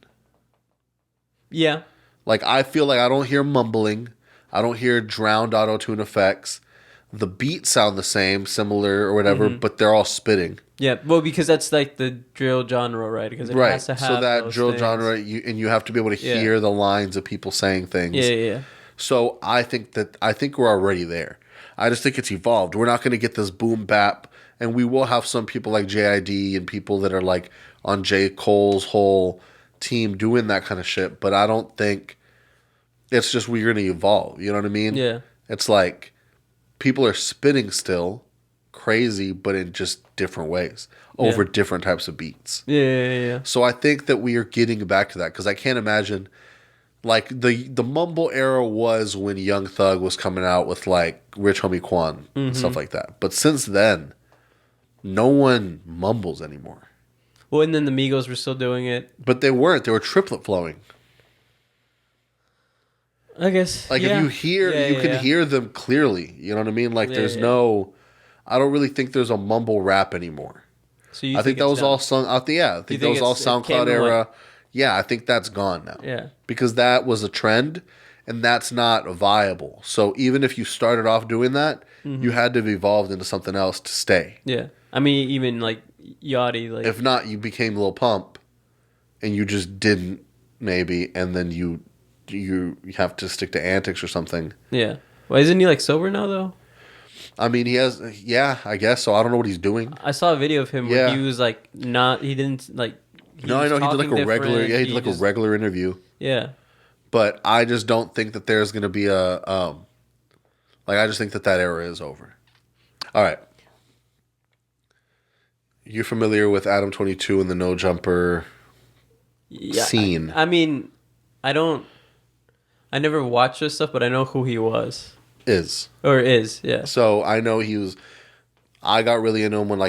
Yeah. Like, I feel like I don't hear mumbling. I don't hear drowned auto-tune effects. The beats sound the same, similar or whatever, but they're all spitting. Yeah, well, because that's like the drill genre, right? Because it has to have so that drill things. genre, you have to be able to hear the lines of people saying things. Yeah. So I think we're already there. I just think it's evolved. We're not going to get this boom bap And we will have some people like JID and people that are like on J. Cole's whole team doing that kind of shit. But I don't think it's just we're going to evolve. You know what I mean? Yeah. It's like people are spinning still crazy, but in just different ways over different types of beats. Yeah. So I think that we are getting back to that because I can't imagine like the mumble era was when Young Thug was coming out with like Rich Homie Quan and stuff like that. But since then, no one mumbles anymore. Well, and then the Migos were still doing it. But they weren't. They were triplet flowing. I guess. Like if you hear, you can hear them clearly. You know what I mean? Like there's no, I don't really think there's a mumble rap anymore. So you I think that was all sung out the, I think that was all SoundCloud era. Yeah, I think that's gone now. Yeah. Because that was a trend and that's not viable. So even if you started off doing that, you had to have evolved into something else to stay. Yeah. I mean, even like Yachty. Like, if not, you became Lil Pump and you just didn't maybe, and then you have to stick to antics or something. Yeah. Well, isn't he like sober now though? I mean, he has, I guess. So I don't know what he's doing. I saw a video of him where he was like he didn't like. No, I know he did like a regular. Yeah, he did like a regular interview. Yeah. But I just don't think that there's going to be a like I just think that era is over. All right. You're familiar with Adam 22 and the No Jumper scene? I mean, I never watched this stuff, but I know who he was. Is, yeah. So I know I got really into him when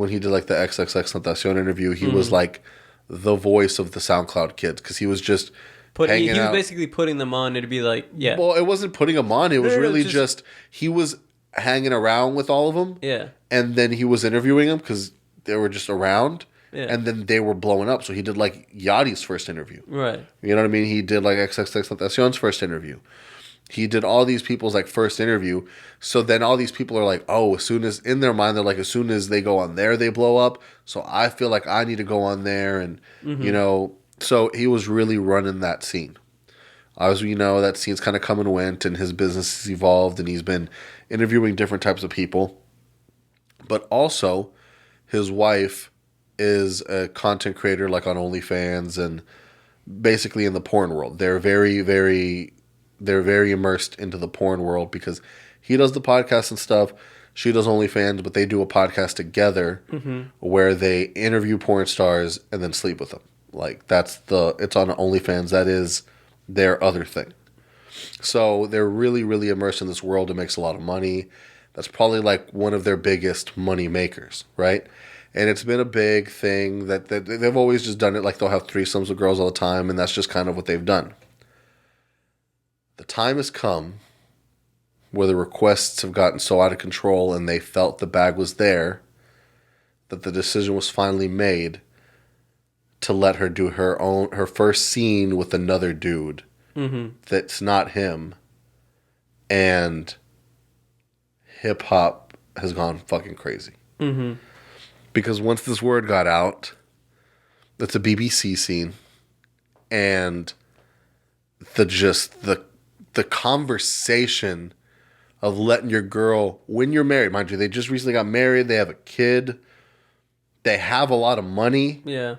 he did like the XXXTentacion interview. He was like the voice of the SoundCloud kids because he was just he was basically putting them on to be like, yeah. Well, it wasn't putting them on. It was really just he was hanging around with all of them. Yeah. And then he was interviewing them because they were just around. Yeah. And then they were blowing up. So he did like Yachty's first interview. Right. You know what I mean? He did like XXXTentacion's first interview. He did all these people's like first interview. So then all these people are like, oh, as soon as in their mind, they're like, as soon as they go on there, they blow up. So I feel like I need to go on there. And, you know, so he was really running that scene. As we know, that scene's kind of come and went and his business has evolved and he's been interviewing different types of people. But also, his wife is a content creator like on OnlyFans and basically in the porn world. They're very immersed into the porn world because he does the podcast and stuff. She does OnlyFans, but they do a podcast together where they interview porn stars and then sleep with them. Like it's on OnlyFans. That is their other thing. So they're really, really immersed in this world. It makes a lot of money. That's probably like one of their biggest money makers, right? And it's been a big thing that they've always just done it. Like they'll have threesomes with girls all the time, and that's just kind of what they've done. The time has come where the requests have gotten so out of control and they felt the bag was there that the decision was finally made to let her do her first scene with another dude that's not him. And hip hop has gone fucking crazy. Because once this word got out, it's a BBC scene, and the conversation of letting your girl, when you're married, mind you, they just recently got married, they have a kid, they have a lot of money. Yeah.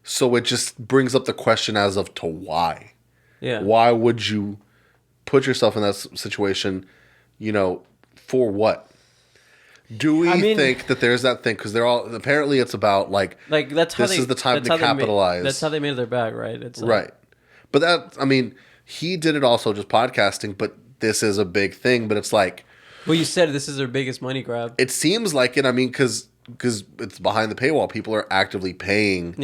So it just brings up the question as of to why. Yeah. Why would you put yourself in that situation, for what? Do we think that there's that thing? Because they're all, apparently it's about that's how this is the time to capitalize. That's how they made their bag, right? It's right. But he did it also just podcasting, but this is a big thing. But it's like, well, you said this is their biggest money grab. It seems like it. Because it's behind the paywall. People are actively paying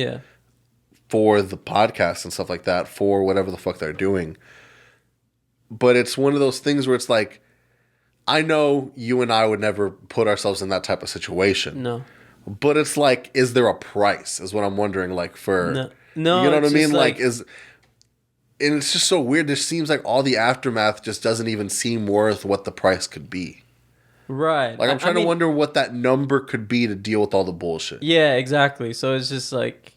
for the podcast and stuff like that, for whatever the fuck they're doing. But it's one of those things where it's like, I know you and I would never put ourselves in that type of situation. No. But it's like, is there a price? Is what I'm wondering. No, you know what I mean? And it's just so weird. It seems like all the aftermath just doesn't even seem worth what the price could be. Right. I'm trying to wonder what that number could be to deal with all the bullshit. Yeah, exactly. So it's just like,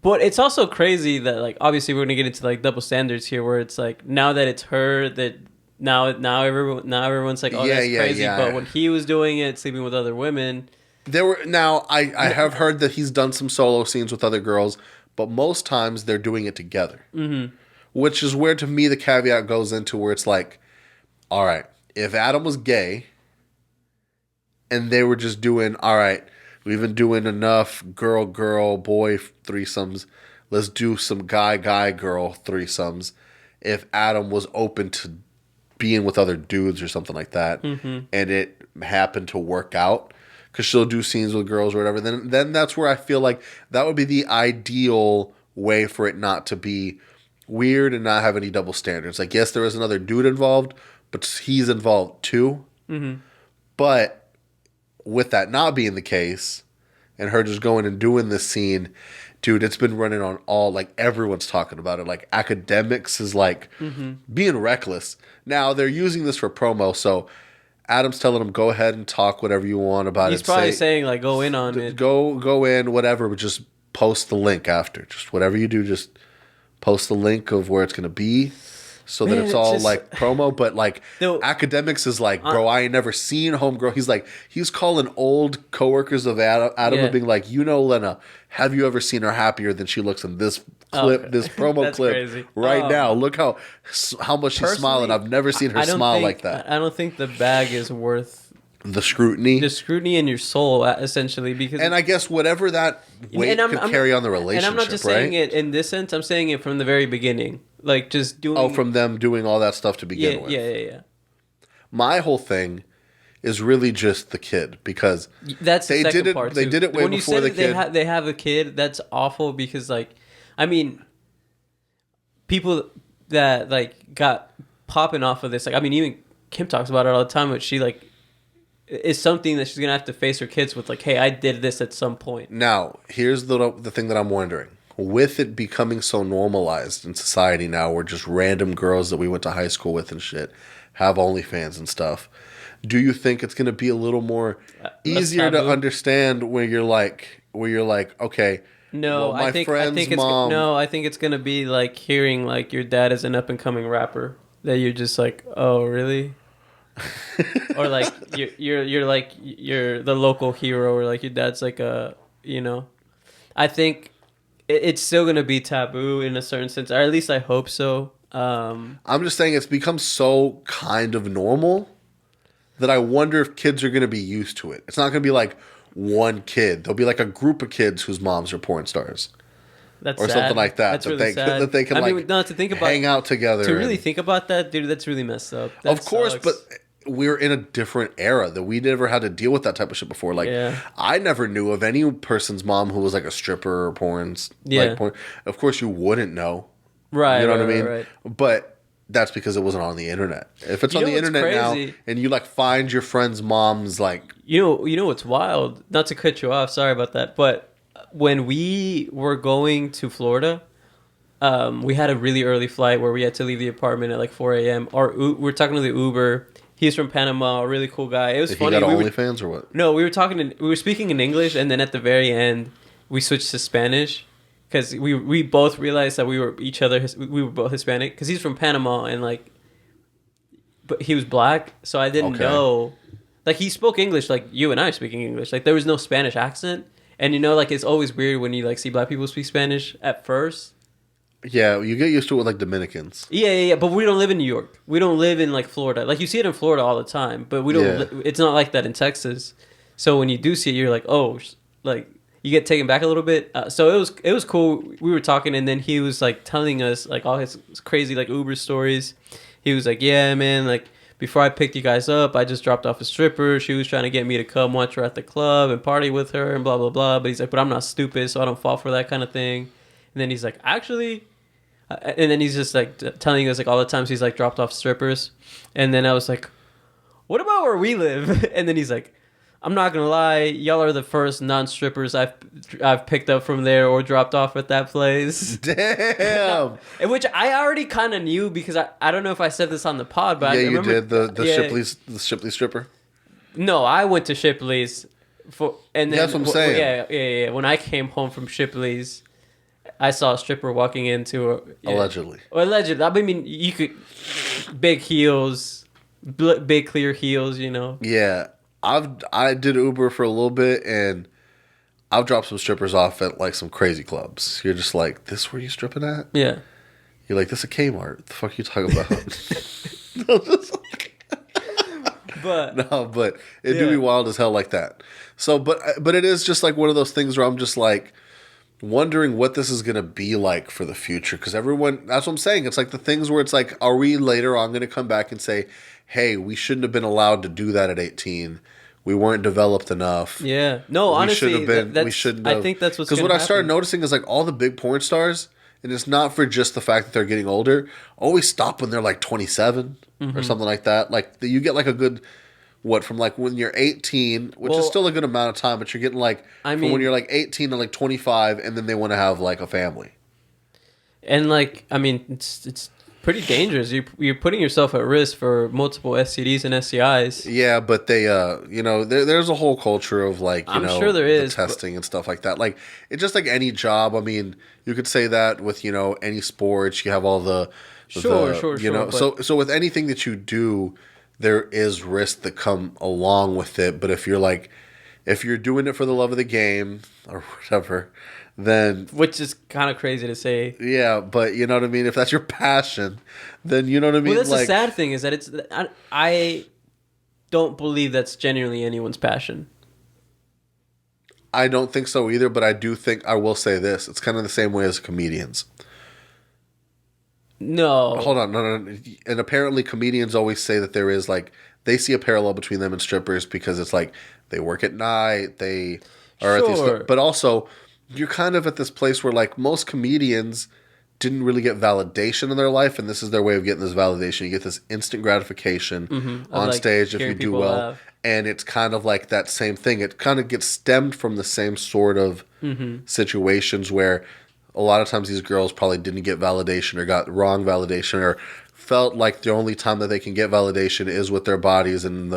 but it's also crazy that obviously we're gonna get into double standards here, where it's now that it's her that now everyone's like, oh, that's crazy. Yeah. But when he was doing it, sleeping with other women, I have heard that he's done some solo scenes with other girls, but most times they're doing it together. Mm-hmm. Which is where, to me, the caveat goes into where it's like, all right, if Adam was gay and they were just doing, all right, we've been doing enough girl, boy threesomes, let's do some guy, girl threesomes. If Adam was open to being with other dudes or something like that, and it happened to work out, because she'll do scenes with girls or whatever, then that's where I feel like that would be the ideal way for it not to be weird and not have any double standards. Like, yes, there is another dude involved, but he's involved too. Mm-hmm. But with that not being the case, and her just going and doing this scene, dude, it's been running on all, like, everyone's talking about it. Like, academics is, like, being reckless. Now, they're using this for promo, so Adam's telling him, go ahead and talk whatever you want about it. He's probably saying, like, go in on it. Go in, whatever, but just post the link after. Just whatever you do, just post the link of where it's going to be. So that it's all just, like, promo, but, like, academics is like, bro, I ain't never seen homegirl. He's like, he's calling old coworkers of Adam and being like, LENA, have you ever seen her happier than she looks in this clip, this promo clip crazy. Right now? Look how much she's smiling. I've never seen her smile like that. I don't think the bag is worth the scrutiny. The scrutiny in your soul, essentially, because... And I guess whatever that weight could carry on the relationship, and I'm not just saying it in this sense, I'm saying it from the very beginning. Like, just doing... Oh, from them doing all that stuff to begin with. Yeah. My whole thing is really just the kid, because that's the second part, too. They did it way before the kid. They have a kid, that's awful, because, like, I mean, people that, like, got popping off of this, like, I mean, even Kim talks about it all the time, but she, like, it's something that she's going to have to face her kids with, like, hey, I did this at some point. Now, here's the thing that I'm wondering. With it becoming so normalized in society now, where just random girls that we went to high school with and shit have OnlyFans and stuff, do you think it's going to be a little more easier to understand where you're like, okay, no, well, I think it's going to be like hearing like your dad is an up and coming rapper that you're just like, oh, really? Or like you're the local hero, or like your dad's like a, I think it's still going to be taboo in a certain sense, or at least I hope so. I'm just saying it's become so kind of normal that I wonder if kids are going to be used to it. It's not going to be like one kid. There'll be like a group of kids whose moms are porn stars. That's or sad. something like that. That's really sad. That they can hang out together. To really think about that, dude, that's really messed up. Of course, but we're in a different era that we never had to deal with that type of shit before. Like, I never knew of any person's mom who was like a stripper or porn. Like porn. Of course, you wouldn't know. Right. You know what I mean? Right. But that's because it wasn't on the internet. If it's on the internet now, and you like find your friend's mom's like, you know what's wild? Not to cut you off, sorry about that. But when we were going to Florida, we had a really early flight where we had to leave the apartment at like 4 a.m. We're talking to the Uber. He's from Panama, a really cool guy. It was funny. He got OnlyFans or what? No, we were speaking in English, and then at the very end, we switched to Spanish because we both realized that we were both Hispanic, because he's from Panama, and like, but he was black, so I didn't know. Like, he spoke English like you and I are speaking English. Like, there was no Spanish accent, and like it's always weird when you like see black people speak Spanish at first. Yeah, you get used to it with like Dominicans. Yeah, but we don't live in New York. We don't live in like Florida. Like, you see it in Florida all the time, but we don't. It's not like that in Texas. So when you do see it, you're like, oh, like you get taken back a little bit. So it was cool. We were talking, and then he was like telling us like all his crazy like Uber stories. He was like, yeah, man, like before I picked you guys up, I just dropped off a stripper. She was trying to get me to come watch her at the club and party with her and blah blah blah. But he's like, but I'm not stupid, so I don't fall for that kind of thing. And then he's like, actually. And then he's just like telling us like all the times he's like dropped off strippers. And then I was like, what about where we live? And then he's like, I'm not gonna lie, y'all are the first non-strippers I've picked up from there or dropped off at that place. Damn. Which I already kind of knew, because I don't know if I said this on the pod, but yeah, I remember, you did the Shipley stripper. No, I went to Shipley's and then that's what I'm saying. Yeah. When I came home from Shipley's, I saw a stripper walking into allegedly. I mean, you could big heels, big clear heels, Yeah, I did Uber for a little bit, and I've dropped some strippers off at like some crazy clubs. You're just like, this where you stripping at? Yeah. You're like, this a Kmart. What the fuck are you talking about? But it do be wild as hell like that. So, but it is just like one of those things where I'm just like wondering what this is going to be like for the future. Because everyone, that's what I'm saying. It's like the things where it's like, are we later on going to come back and say, hey, we shouldn't have been allowed to do that at 18. We weren't developed enough. Yeah. No, honestly, we shouldn't have. I think that's what's because what I started noticing is like all the big porn stars, and it's not for just the fact that they're getting older, always stop when they're like 27 or something like that. Like you get like a good, from like when you're 18, which is still a good amount of time, but you're getting like from when you're like 18 to like 25, and then they want to have like a family. And like, I mean, it's pretty dangerous. You're putting yourself at risk for multiple STDs and STIs. Yeah, but they, there's a whole culture of like, I'm sure there is testing and stuff like that. Like it's just like any job. I mean, you could say that with any sports. You have all the sure. So with anything that you do, there is risks that come along with it. But if you're doing it for the love of the game or whatever, then... Which is kind of crazy to say. Yeah, but you know what I mean? If that's your passion, then you know what I mean? Well, that's the sad thing is that I don't believe that's genuinely anyone's passion. I don't think so either, but I do think... I will say this. It's kind of the same way as comedians. No. Hold on. No. And apparently comedians always say that there is like... They see a parallel between them and strippers because it's like they work at night, they are at these... But also... You're kind of at this place where, like, most comedians didn't really get validation in their life, and this is their way of getting this validation. You get this instant gratification on stage if you do well, laugh. And it's kind of like that same thing. It kind of gets stemmed from the same sort of situations where a lot of times these girls probably didn't get validation or got wrong validation or felt like the only time that they can get validation is with their bodies and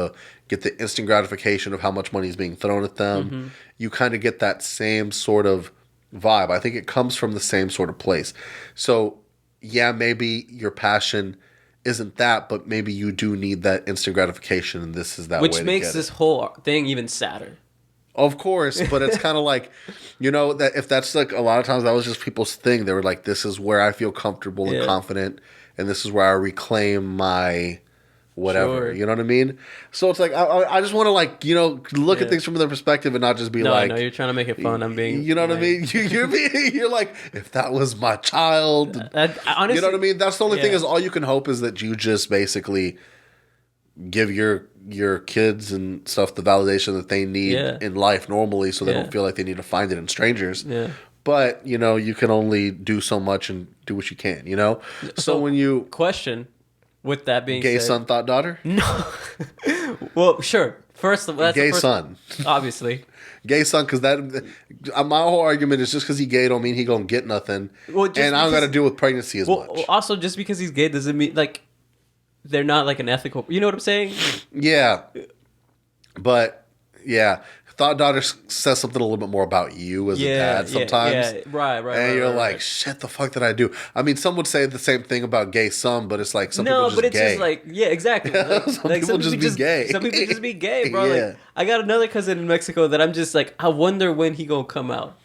get the instant gratification of how much money is being thrown at them. You kind of get that same sort of vibe. I think it comes from the same sort of place. So, yeah, maybe your passion isn't that, but maybe you do need that instant gratification, and this is that way to get it. Which makes this whole thing even sadder. Of course, but it's kind of like, that if that's like a lot of times that was just people's thing. They were like, this is where I feel comfortable and confident, and this is where I reclaim my whatever. Sure. You know what I mean? So it's like I just want to like look at things from their perspective and not just be like, no, you're trying to make it fun. I'm being, you know what I mean? You're like, if that was my child, honestly, you know what I mean? That's the only thing is all you can hope is that you just basically give your kids and stuff the validation that they need in life normally, so they don't feel like they need to find it in strangers. Yeah. But you can only do so much and do what you can. So when you question. With that being gay said, son thought daughter? No. Well, sure. First, that's gay son, obviously. Gay son, because my whole argument is just because he gay don't mean he gonna get nothing. Well, and I don't got to deal with pregnancy as much. Also, just because he's gay doesn't mean like they're not like an ethical. You know what I'm saying? Yeah, but yeah. Thought daughter says something a little bit more about you as a dad sometimes. Yeah, right. And you're like, shit, the fuck did I do? I mean, some would say the same thing about gay son, but it's like some people just gay. No, but it's just like, yeah, exactly. Some people just be gay. Some people just be gay, bro. Yeah. Like, I got another cousin in Mexico that I'm just like, I wonder when he gonna come out.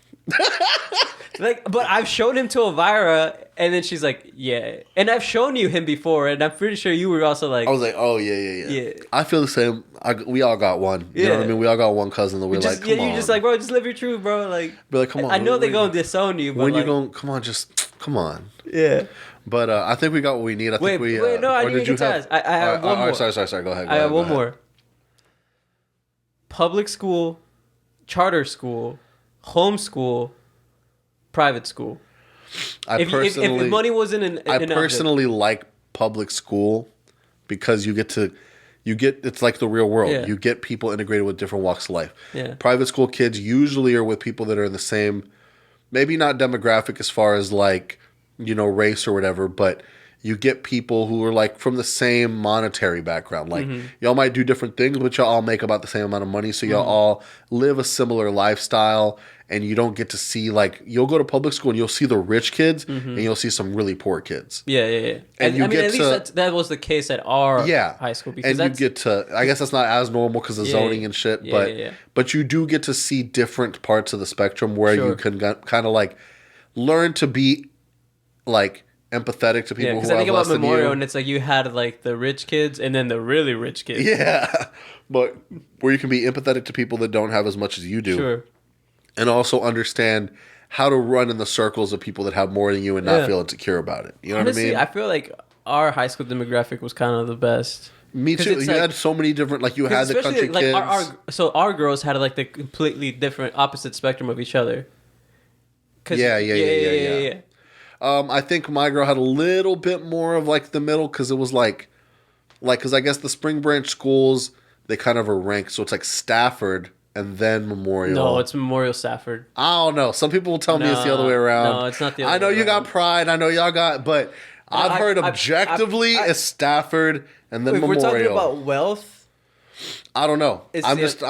But I've shown him to Elvira, and then she's like, yeah. And I've shown you him before, and I'm pretty sure you were also like... I was like, oh, yeah. I feel the same. We all got one. You know what I mean? We all got one cousin that we're like, come on. You're just like, bro, just live your truth, bro. Like, be like, come on. I know they're going to disown you, but when you going, come on, just, come on. Yeah. But I think we got what we need. Wait, no, I didn't get to ask. I have one more. Sorry, go ahead. I have one more. Public school, charter school, homeschool, private school. If money wasn't I personally like public school because it's like the real world. Yeah. You get people integrated with different walks of life. Yeah. Private school kids usually are with people that are in the same, maybe not demographic as far as like, race or whatever, but you get people who are like from the same monetary background. Like y'all might do different things, but y'all all make about the same amount of money. So y'all all live a similar lifestyle, and you don't get to see like you'll go to public school and you'll see the rich kids and you'll see some really poor kids. Yeah. And you get at least that was the case at our high school, because and you get to. I guess that's not as normal because of zoning and shit. But you do get to see different parts of the spectrum where you can kind of like learn to be like empathetic to people who are less than you. I think about Memorial, and it's like you had like the rich kids and then the really rich kids. Yeah, but where you can be empathetic to people that don't have as much as you do. Sure. And also understand how to run in the circles of people that have more than you and not feel insecure about it. You know what I mean? I feel like our high school demographic was kind of the best. Me too. You had so many different, like you had the country like kids. Our girls had like the completely different opposite spectrum of each other. Yeah. I think my girl had a little bit more of like the middle, because it was because I guess the Spring Branch schools, they kind of are ranked. So it's like Stafford and then Memorial. No, it's Memorial Stafford. I don't know. Some people will tell me it's the other way around. No, it's not the other way around. I know you got Pride. I know y'all got, but I've heard objectively it's Stafford and then Memorial. If we're talking about wealth, I don't know. I've just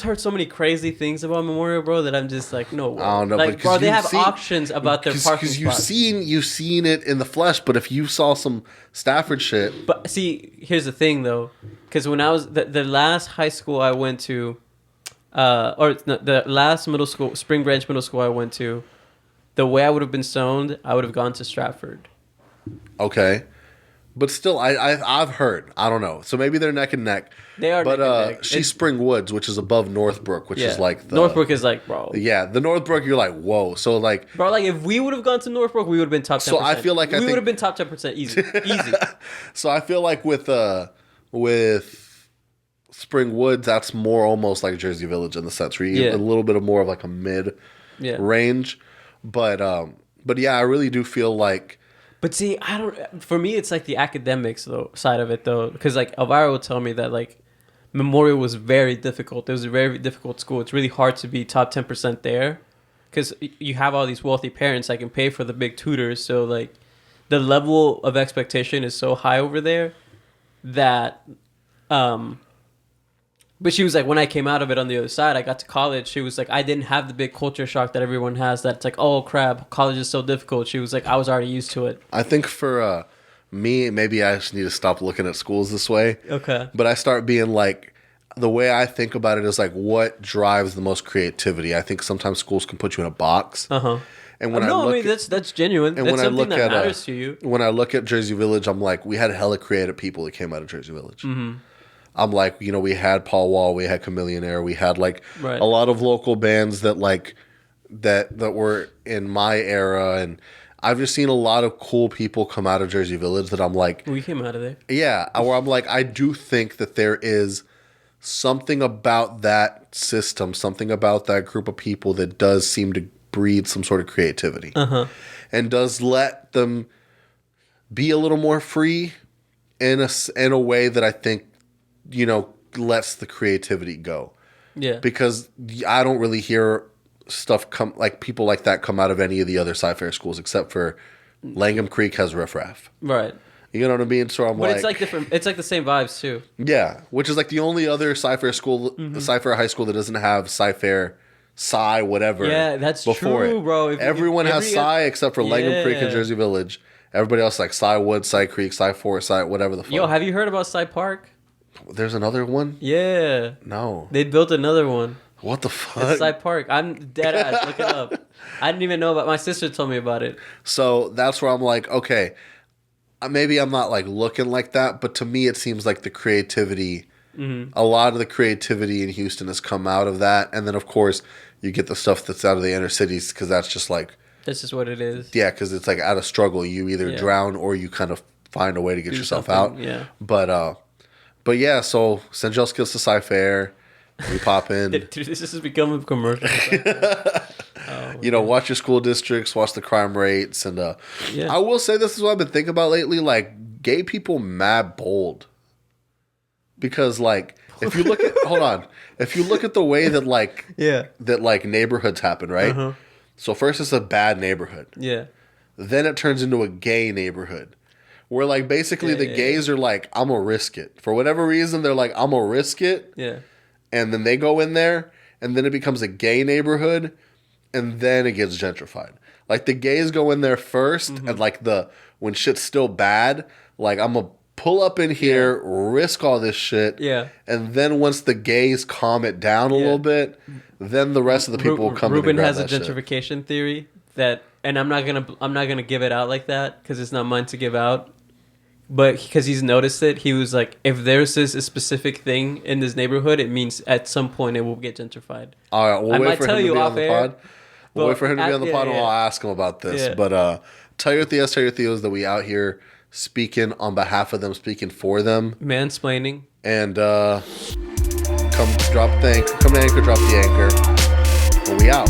heard so many crazy things about Memorial, bro, that I'm just like, no. I don't know. Like, bro, they have auctions about their parking spots. Because you've seen it in the flesh, but if you saw some Stafford shit. But see, here's the thing, though. Because when I was, the last high school I went to, the last middle school, Spring Branch Middle School I went to, the way I would have been zoned, I would have gone to Stratford. Okay. But still, I've heard. I don't know. So maybe they're neck and neck. They are neck and neck. She's Spring Woods, which is above Northbrook, which is like the... Northbrook is like, bro. Yeah, the Northbrook, you're like, whoa. So like... Bro, like if we would have gone to Northbrook, we would have been top 10%. So I feel like we would have been top 10% easy. So I feel like with Spring Woods, that's more almost like Jersey Village in the sense where you get a little bit of more of like a mid range. But yeah, I really do feel like... But see, for me, it's like the academics though side of it though, because like Elvira will tell me that like Memorial was very difficult. It was a very difficult school. It's really hard to be top 10% there, because you have all these wealthy parents that can pay for the big tutors. So like the level of expectation is so high over there that but she was like, when I came out of it on the other side, I got to college, she was like, I didn't have the big culture shock that everyone has, that's like, oh crap, college is so difficult. She was like, I was already used to it. I think for me, maybe I just need to stop looking at schools this way. Okay. But I start being like, the way I think about it is like, what drives the most creativity? I think sometimes schools can put you in a box. Uh-huh. And when that's genuine. And that's something that matters to you. When I look at Jersey Village, I'm like, we had hella creative people that came out of Jersey Village. Mm-hmm. I'm like, we had Paul Wall, we had Chameleon Air, we had like a lot of local bands that like that were in my era, and I've just seen a lot of cool people come out of Jersey Village that I'm like, we came out of there. Yeah, where I'm like, I do think that there is something about that system, something about that group of people that does seem to breed some sort of creativity, and does let them be a little more free in a way that I think lets the creativity go. Yeah. Because I don't really hear stuff people like that come out of any of the other sci-fi schools except for Langham Creek has Riff Raff. Right. You know what I mean? So but it's like different. It's like the same vibes too. Yeah, which is like the only other sci-fi school, sci-fi high school that doesn't have sci whatever. Yeah, that's true, bro. Everyone has sci except for Langham Creek and Jersey Village. Everybody else like Sci Wood, Sci Creek, Sci Forest, Sci whatever the fuck. Yo, have you heard about Sci Park? There's another one? Yeah. No. They built another one. What the fuck? It's Sci Park. I'm dead ass. Look it up. I didn't even know about. My sister told me about it. So that's where I'm like, okay, maybe I'm not like looking like that, but to me it seems like the creativity, a lot of the creativity in Houston has come out of that, and then of course you get the stuff that's out of the inner cities because that's just like. This is what it is. Yeah, because it's like out of struggle, you either drown or you kind of find a way to get yourself out. Yeah. But yeah, so St. Joe's Kills to Sci-Fair. We pop in. Dude, this is becoming a commercial. Watch your school districts, watch the crime rates. And I will say this is what I've been thinking about lately. Like, gay people mad bold. Because, like, if you look at... hold on. If you look at the way that, like... that, like, neighborhoods happen, right? Uh-huh. So first it's a bad neighborhood. Yeah. Then it turns into a gay neighborhood. where like basically the gays are like, I'm gonna risk it for whatever reason. They're like, I'm gonna risk it. Yeah. And then they go in there, and then it becomes a gay neighborhood, and then it gets gentrified. Like the gays go in there first, and like when shit's still bad, like I'm gonna pull up in here, risk all this shit, and then once the gays calm it down a little bit, then the rest of the people will come in and grab Ruben has a that gentrification theory that, and I'm not gonna give it out like that because it's not mine to give out. But because he's noticed it, he was like, if there's a specific thing in this neighborhood, it means at some point it will get gentrified. All right, we'll wait for him to be on the pod. We'll wait for him to be on the pod, and I'll ask him about this. Yeah. But tell your Theos that we out here speaking on behalf of them, speaking for them. Mansplaining. And come drop the anchor, drop the anchor. And we out.